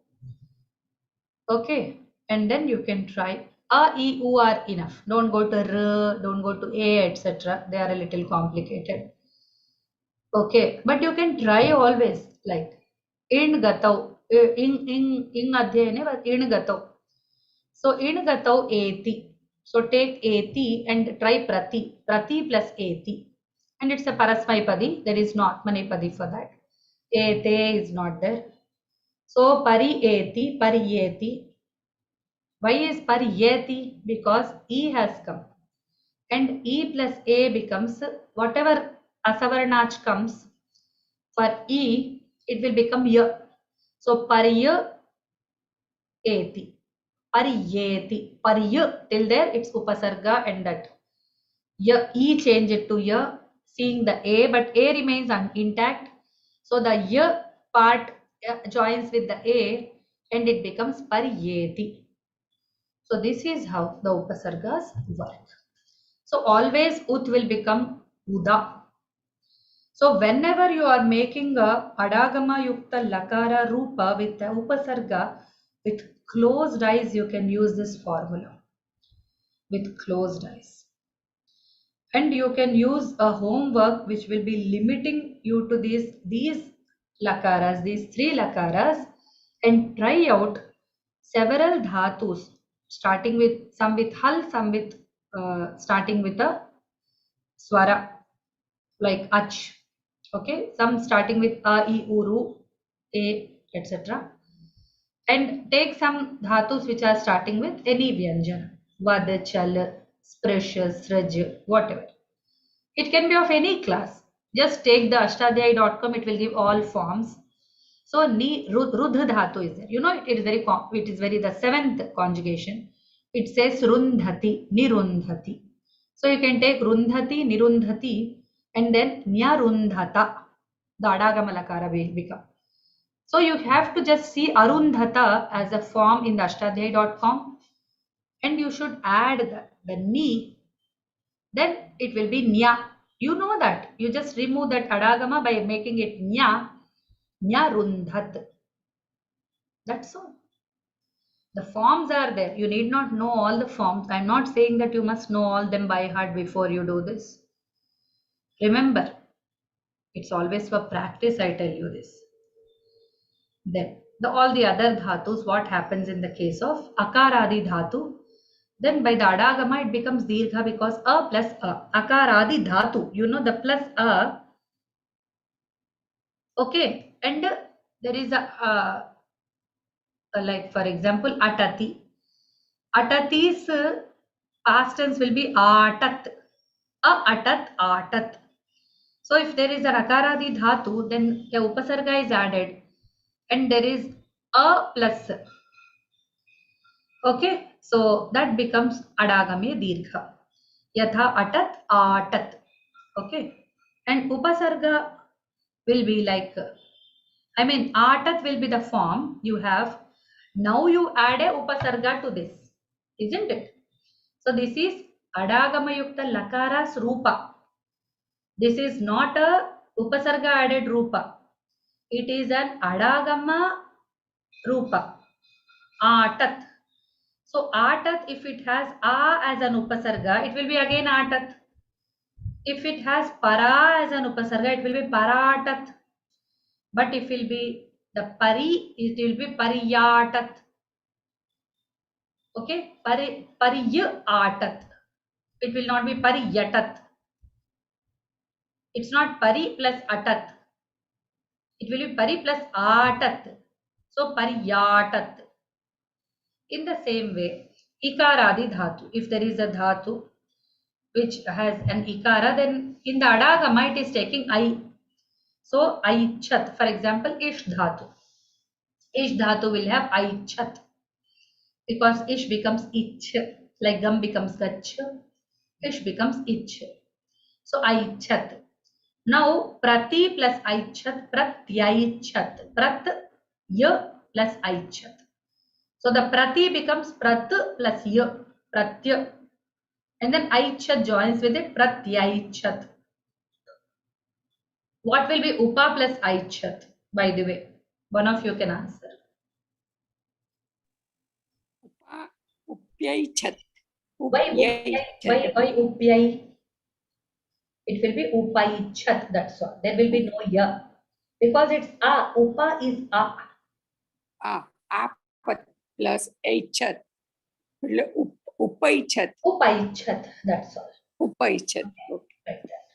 Okay, and then you can try a, e, u are enough. Don't go to r, don't go to a, etc. They are a little complicated. Okay, but you can try always like in gatau, in adhyayane, but in gatau. So in gatau eti. So take eti and try prati. Prati plus eti. And it's a parasmaipadi. There is not manipadi for that. Ete is not there. So pari eti, pariyeti. Why is pariyeti? Because e has come. And e plus a becomes whatever asavarnach comes for e, it will become ya. So pariyeti. Pariyeti. Pariya. Till there it's upasarga and that. Ya, E change it to ya, seeing the A, but A remains intact. So the ya part joins with the A and it becomes pariyeti. So this is how the upasargas work. So always ut will become uda. So whenever you are making a adagama yukta lakara rupa with the upasarga, with closed eyes you can use this formula. With closed eyes. And you can use a homework which will be limiting you to these lakaras, these three lakaras, and try out several dhatus, starting with some with hal, some with starting with a swara like ach. Okay, some starting with a, e, uru, a, etc. And take some dhatus which are starting with any vyanjana, vad, chal, sprasha, sraj, whatever. It can be of any class. Just take the ashtadhyayi.com, it will give all forms. So ni rudha dhatu is there. You know it is very the seventh conjugation. It says rundhati, nirundhati. So you can take rundhati, nirundhati and then nyarundhata. The adagama lakara will become. So you have to just see arundhata as a form in the ashtadhyayi.com and you should add the ni, then it will be nya. You know that. You just remove that adagama by making it nya, rundhat. That's all. The forms are there. You need not know all the forms. I'm not saying that you must know all them by heart before you do this. Remember, it's always for practice, I tell you this. Then, all the other dhatus, what happens in the case of akaradi dhatu? Then by the adagama, it becomes dirgha because a plus a. Akaradi dhatu, you know the plus a. Okay, and there is a like for example atati. Atati's past tense will be atat. Atat, atat. So if there is an akaradi dhatu, then a upasarga is added and there is a plus. Okay, so that becomes adagami dirgha. Yatha atat, atat. Okay, and upasarga will be like, I mean, atat will be the form you have. Now you add a upasarga to this, isn't it? So this is adagama yukta lakaras rupa. This is not a upasarga added rupa. It is an adagama Rupa. Atat. So atat, if it has a as an upasarga, it will be again atat. If it has para as an upasarga, it will be paratat. But if it will be the pari, it will be pariyatat. Okay, pariyatat. It will not be pariyatat. It's not pari plus atat. It will be pari plus atat. So pariyatat. In the same way, ikaradi dhatu. If there is a dhatu which has an ikara, then in the adagama it is taking I. So aichat. For example, ish dhatu. Ish dhatu will have aichat because ish becomes ich. Like gam becomes gach. Ish becomes ich. So aichat. Now prati plus aichat, pratyaichat. Prat ya plus aichat. So the prati becomes prat plus ya, pratya. And then aichat joins with it, pratyaichat. What will be upa plus aichat, by the way? One of you can answer. Upyaichat. Why upyai? It will be upaichat, that's all. There will be no ya. Because it's a, upa is a. Apat plus aichat. Upaichat. Upaichat, that's all. Upaichat. Okay. Like that.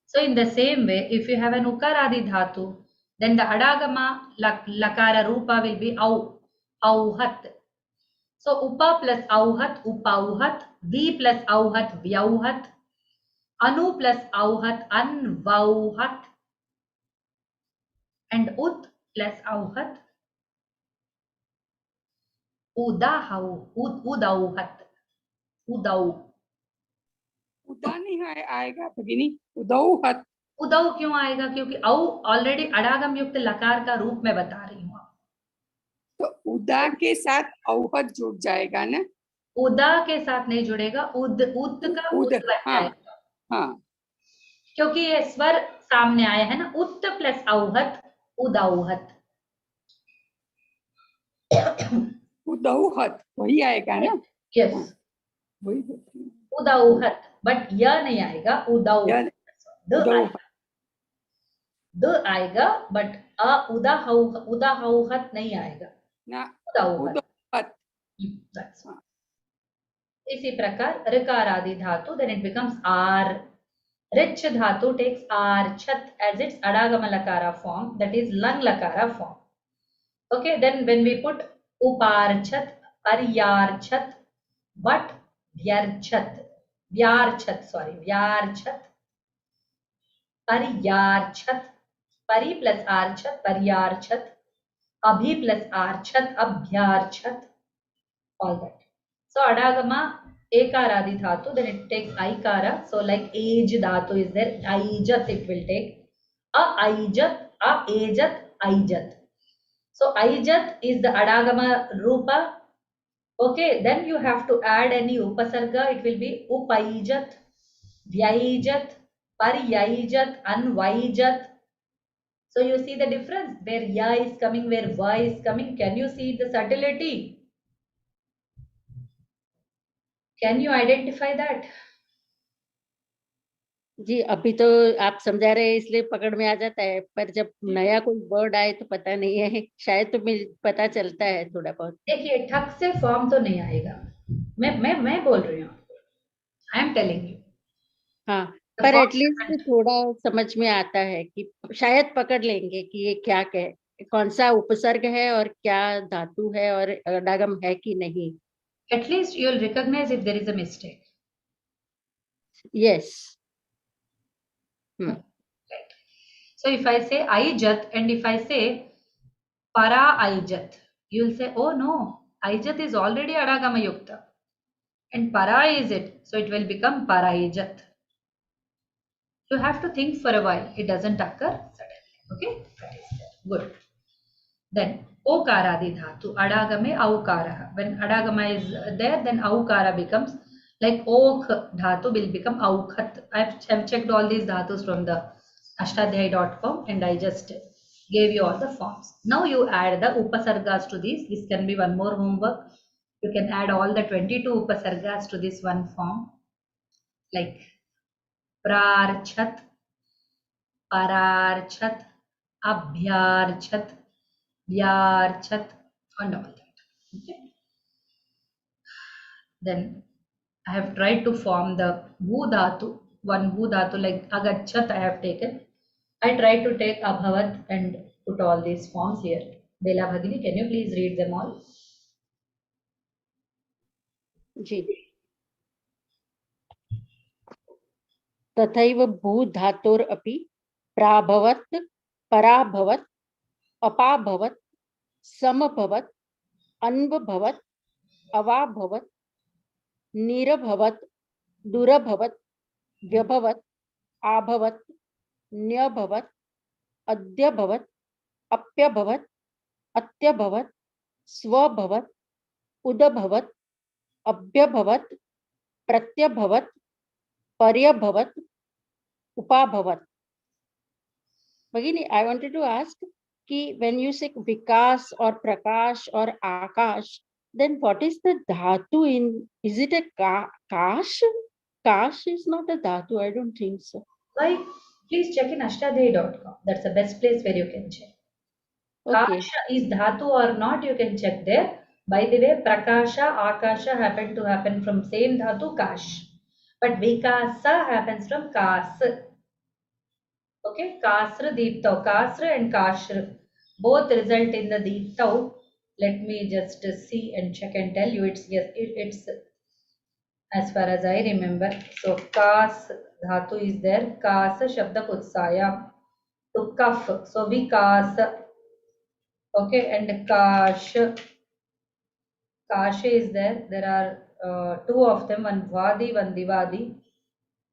So in the same way, if you have an ukaradi dhatu, then the adagama lakara rupa will be au, auhat. So upa plus auhat, upauhat, vi plus auhat, vyauhat, anu plus auhat, anvauhat, and ut plus auhat, udauhat, udau. उदा नहीं आएगा भगिनी, उदौहत. उदौ क्यों आएगा? क्योंकि औ already अडागम युक्त लकार का रूप में बता रही हूँ. तो उदा के साथ औहत जुड़ जाएगा ना? उदा के साथ नहीं जुड़ेगा, उद का उद बन जाएगा. हाँ. क्योंकि ये स्वर सामने आया है ना, उत प्लस औहत, उदौहत. उदौहत वही आएगा ना? यस, वही उदौहत. बट यह नहीं आएगा, उदौ. द आएगा, बट उदाहौहत नहीं आएगा ना, उदौहत. इसी प्रकार ऋकार आदि धातु, then it becomes r. Rich dhatu takes r chat as its adagama lakara form, that is lang lakara form. Okay, then when we put uparchat, aryarchat, but vyarchat, vyarchat, paryarchat, pari plus archat, paryarchat, abhi plus archat, abhyarchat, all that. So adagama ekaradi dhatu, then it takes aikara. So like age dhatu is there, aijat it will take. Aijat. So aijat is the adagama rupa. Okay, then you have to add any upasarga. It will be upaijat, vyaijat, paryaijat, anvaijat. So you see the difference where ya is coming, where va is coming. Can you see the subtlety? Can you identify that? जी, अभी तो आप समझा रहे हैं इसलिए पकड़ में आ जाता है, पर जब नया कोई वर्ड आए तो पता नहीं है, शायद तो पता चलता है थोड़ा बहुत. देखिए, ठक से फॉर्म तो नहीं आएगा. मैं बोल रही हूँ, आई एम टेलिंग यू. हाँ, पर एटलीस्ट थोड़ा समझ में आता है कि शायद पकड़ लेंगे कि ये क्या कौन सा उपसर्ग है और क्या धातु है और अडागम है कि नहीं. At least you will recognize if there is a mistake. Yes. Right. So if I say aijat and if I say para aijat, you will say, oh no, aijat is already adagama yukta and para is it, so it will become paraijat. You have to think for a while. It doesn't occur suddenly. Okay, that is there. Good. Then okaradi dhatu, adagame aukara. When adagama is there, then aukara becomes like ok dhatu will become aukhat. I have checked all these dhatus from the ashtadhyay.com and I just gave you all the forms. Now you add the upasargas to these. This can be one more homework. You can add all the 22 upasargas to this one form, like prarchat, pararchat, abhyarchat, vyarchat, and all that. Okay. Then I have tried to form the vu dhatu, one vu dhatu like agachat I have taken. I tried to take abhavat and put all these forms here. Bela Bhagini, can you please read them all? जी तथैव भूधातोरपि प्राभवत् पराभवत् अपाभवत् समभवत् अन्वभवत् अवाभवत् निरभवत् दुरभवत् व्यभवत् आभवत् न्यभवत् अद्यभवत् अप्यभवत् अत्यभवत् स्वभवत् उदभवत् अभ्यभवत् प्रत्यभवत् पर्यभवत् उपाभवत्. Bhagini, I wanted to ask कि when you say vikas or prakash or akash, then what is the dhatu in? Is it a kash? Kash is not a dhatu. I don't think so. Why? Please check in ashtadhyayi.com. That's the best place where you can check. Okay. Kasha is dhatu or not, you can check there. By the way, prakasha, akasha happen to happen from same dhatu, kash. But vikasa happens from kas. Okay, kasra, deeptau. Kasra and kashra both result in the deeptau. Let me just see and check and tell you. It's yes, it's as far as I remember. So kas dhatu is there. Kas shabda kutsaya to kaf. So vikas. Okay, and kash. Kash is there. There are two of them. One vadi, one divadi.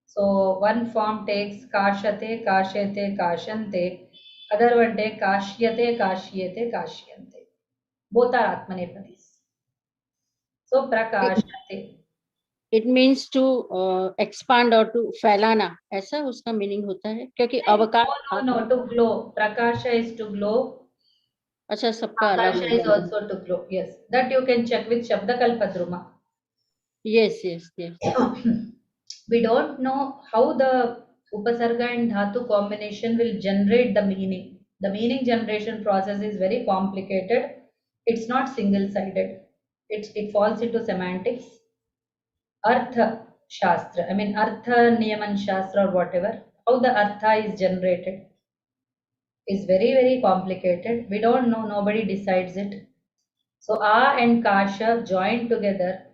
So one form takes kashate, kashete, kashante. Other one takes kashyate, kashyete, kashyante. Both are atmanepadis. So prakashate. It means to expand or to फैलाना, ऐसा उसका meaning होता है क्योंकि अवकाश. No, to glow. Prakasha is to glow. अच्छा, सबका अलग Akasha होता is है. also to glow. Yes, that you can check with Shabda Kalpadruma. Yes, yes, yes. We don't know how the Upasarga and Dhatu combination will generate the meaning. The meaning generation process is very complicated. It's not single-sided. It falls into semantics, Artha Shastra. I mean, Artha Niyaman Shastra or whatever. How the Artha is generated is very, very complicated. We don't know. Nobody decides it. So, A and Kasha joined together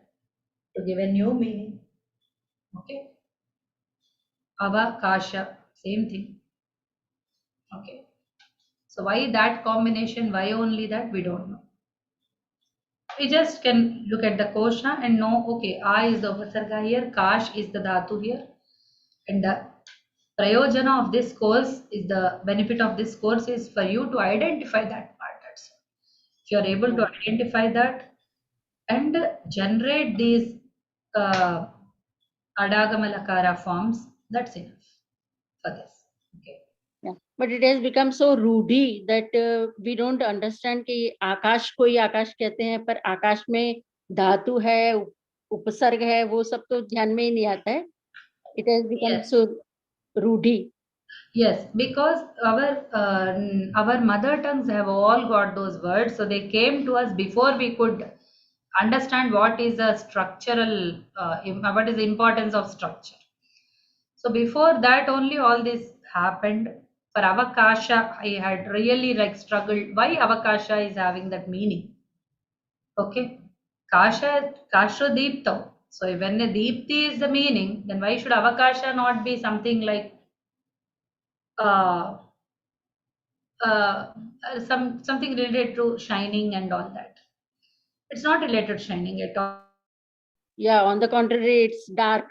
to give a new meaning. Okay. Ava, Kasha, same thing. Okay. So why that combination? Why only that? We don't know. We just can look at the kosha and know, okay, A is the upasarga here, Kash is the dhatu here. And the prayojana of this course is the benefit of this course is for you to identify that part. That's all. If you are able to identify that and generate these adagamalakara forms, that's enough for this. Okay. Yeah. But it has become so Rudy that we don't understand कि आकाश को ही आकाश कहते हैं, पर आकाश में धातु है, उपसर्ग है, वो सब तो ध्यान में ही नहीं आता है. It has become Yes. so Rudy. Yes, because our mother tongues have all got those words, so they came to us before we could understand what is a structural, what is the importance of structure. So before that only all this happened. For avakasha, I had really like struggled. Why avakasha is having that meaning? Okay, kasha deepta. So when the deepti is the meaning, then why should avakasha not be something like uh, something related to shining and all that? It's not related to shining at all. Yeah, on the contrary, it's dark.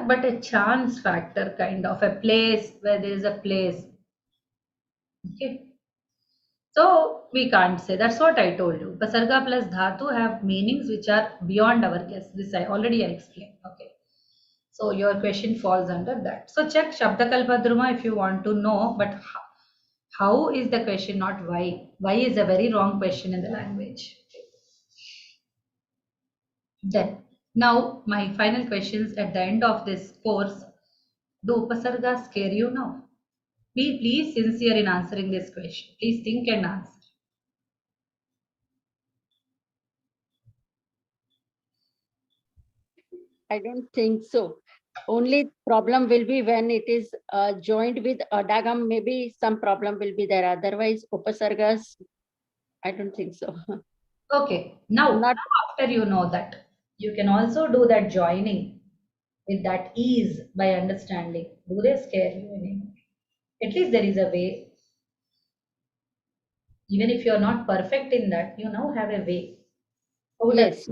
But a chance factor, kind of a place where there is a place. Okay. So we can't say. That's what I told you. Upasarga plus dhatu have meanings which are beyond our guess. This I already explained. Okay. So your question falls under that. So check Shabdakalpadruma if you want to know, but how is the question, not why? Why is a very wrong question in the language. Then, now my final questions at the end of this course. Do Upasargas scare you now? Be please sincere in answering this question. Please think and answer. I don't think so. Only problem will be when it is joined with adagam, maybe some problem will be there. Otherwise, upasargas, I don't think so. Okay, now Not after you know that, you can also do that joining with that ease by understanding. Do they scare you anymore? At least there is a way. Even if you're not perfect in that, you now have a way. How does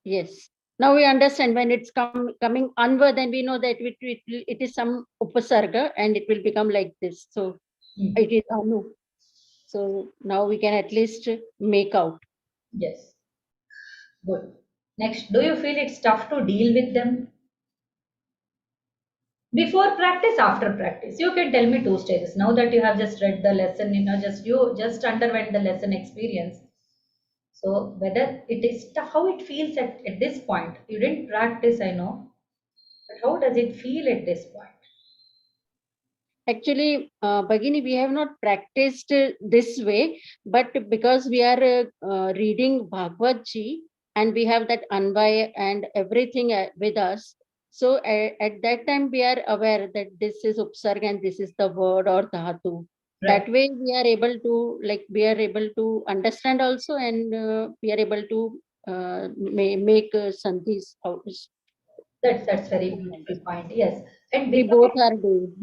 yes. Now we understand when it's coming onward, then we know that it is some upasarga and it will become like this. So it is anu. So now we can at least make out. Yes. Good. Next, do you feel it's tough to deal with them? Before practice, after practice. You can tell me two stages. Now that you have just read the lesson, you just underwent the lesson experience. So whether it is tough, how it feels at this point. You didn't practice, I know, but how does it feel at this point? Actually, Bhagini, we have not practiced this way, but because we are reading Bhagavad Ji and we have that Anvaya and everything with us, so at that time we are aware that this is Upsarga and this is the word or Dhatu. Right. That way we are able to understand also, and we are able to make sandhis out. That's very beautiful point. Yes, and We because both are doing.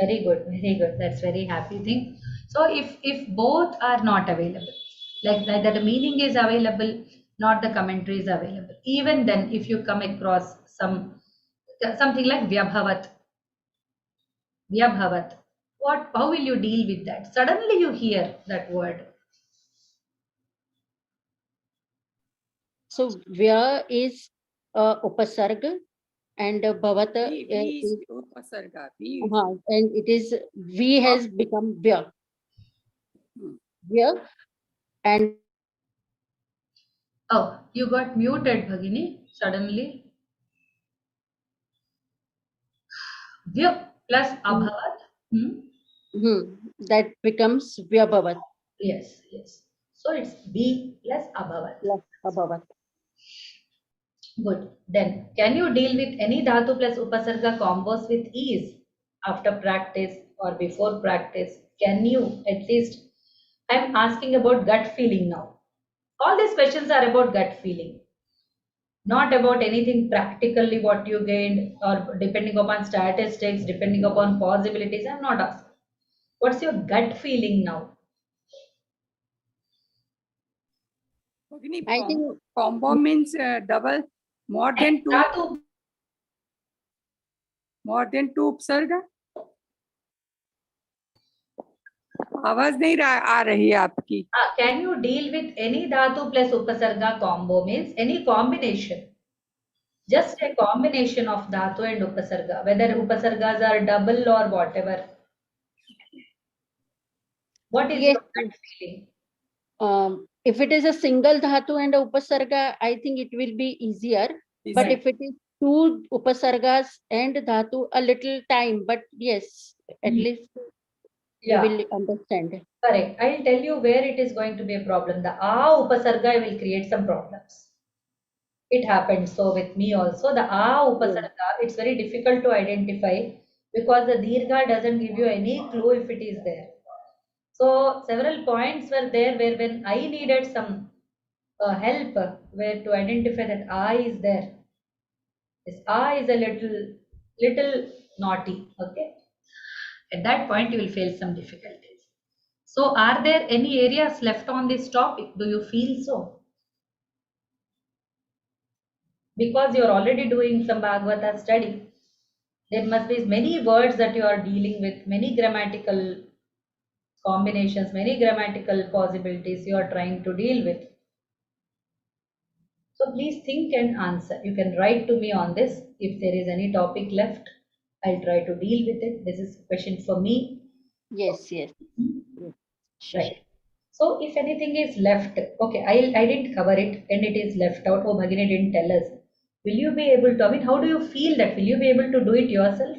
very good, very good. That's very happy thing. So if both are not available, like neither the meaning is available, not the commentary is available. Even then, if you come across something like vyabhavat, how will you deal with that? Suddenly you hear that word. So Vya is Upasarga and Bhavata V is is upasarga. V. and it is V has become Vya. Vya and Oh, you got muted, Bhagini, suddenly. Vyab plus abhavat. Hmm? that becomes Vya Bhavat Yes, yes. So it's B plus abhavat. plus Abhavat. Good. Then, can you deal with any dhatu plus upasarga combos with ease after practice or before practice? Can you at least? I'm asking about gut feeling now. All these questions are about gut feeling, not about anything practically what you gained or depending upon statistics, depending upon possibilities. I'm not asking. What's your gut feeling now? Bhagini, I think combo means double, more than two Dhatu. उपसर्ग. आवाज नहीं आ रही है आपकी. Can you deal with any dhatu plus upasarga combo? Means any combination. Just a combination of dhatu and upasarga, whether upasargas are double or whatever. What is yes. your gut feeling? If it is a single dhatu and a upasarga, I think it will be easier. But if it is two upasargas and dhatu, a little time. But yes, at least we will understand. Correct. I'll tell you where it is going to be a problem. The upasarga will create some problems. It happened so with me also. The upasarga, it's very difficult to identify because the dirgha doesn't give you any clue if it is there. So several points were there where when I needed some help where to identify that I is there. This I is a little naughty. Okay. At that point, you will face some difficulties. So, are there any areas left on this topic? Do you feel so? Because you are already doing some Bhagavata study, there must be many words that you are dealing with, many grammatical combinations, many grammatical possibilities you are trying to deal with. So please think and answer. You can write to me on this. If there is any topic left, I'll try to deal with it. This is a question for me. Yes, yes. Yes. Sure. Right. So if anything is left, okay, I didn't cover it and it is left out. Oh, Bhagini didn't tell us. Will you be able to, I mean, how do you feel that? Will you be able to do it yourself?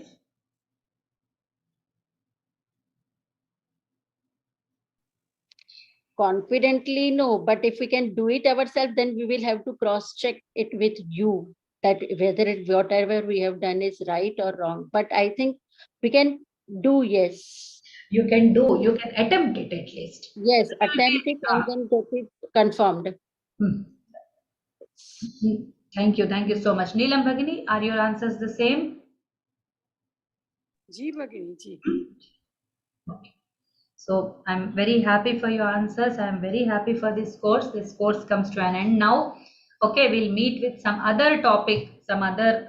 Confidently, no. But if we can do it ourselves, then we will have to cross-check it with you, that whether it, whatever we have done is right or wrong. But I think we can do, yes. You can do, you can attempt it at least. Yes, It will attempt it be, and then get it confirmed. hmm. Thank you so much. Neelam Bhagini, are your answers the same? जी भगिनी जी. Okay. So I'm very happy for your answers. I'm very happy for this course. This course comes to an end now. Okay, we'll meet with some other topic, some other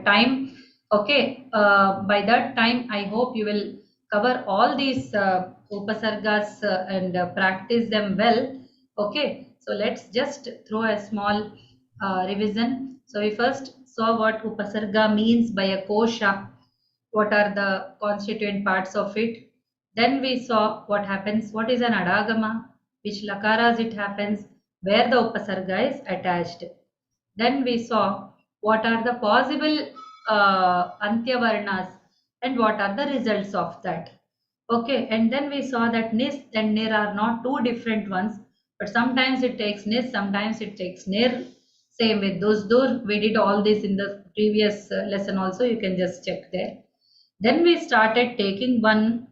time. Okay, by that time, I hope you will cover all these upasargas and practice them well. Okay, so let's just throw a small revision. So we first saw what upasarga means by a kosha, what are the constituent parts of it. Then we saw what happens, what is an adagama, which lakaras it happens, where the upasarga is attached. Then we saw what are the possible antya varnas and what are the results of that. Okay, and then we saw that nis and nir are not two different ones, but sometimes it takes nis, sometimes it takes nir. Same with those dur. We did all this in the previous lesson also. You can just check there. Then we started taking one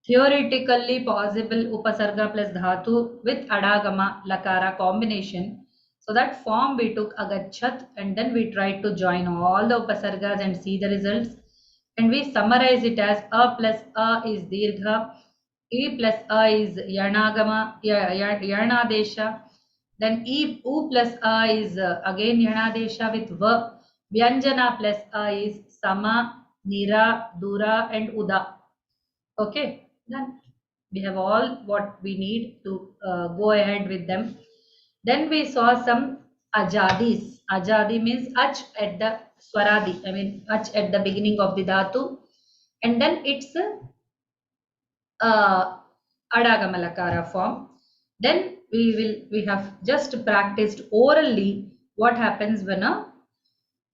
theoretically possible upasarga plus dhatu with adagama lakara combination. So that form we took agachat and then we tried to join all the upasargas and see the results. And we summarize it as a plus a is dirgha, e plus a is yanagama, yanadesha. Then u plus a is again yanadesha with va. Vyanjana plus a is sama, nira, dura and uda. Okay, then we have all what we need to go ahead with them. Then we saw some ajadis. Ajadi means ach at the swaradi. I mean ach at the beginning of the dhatu. And then it's adagamalakara form. Then we have just practiced orally what happens when a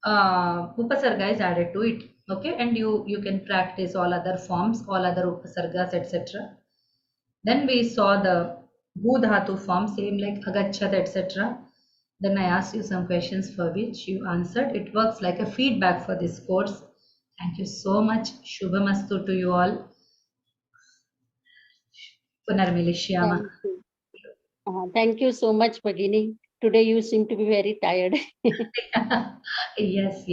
upasarga is added to it. Okay, and you can practice all other forms, all other upasargas, etc. Then we saw the bhu form, same like agachat, etc. Then I asked you some questions for which you answered. It works like a feedback for this course. Thank you so much. Shubhamastu to you all. Punarmilishyama. Thank you. Thank you so much, Bhagini. Today you seem to be very tired. Yes, yes.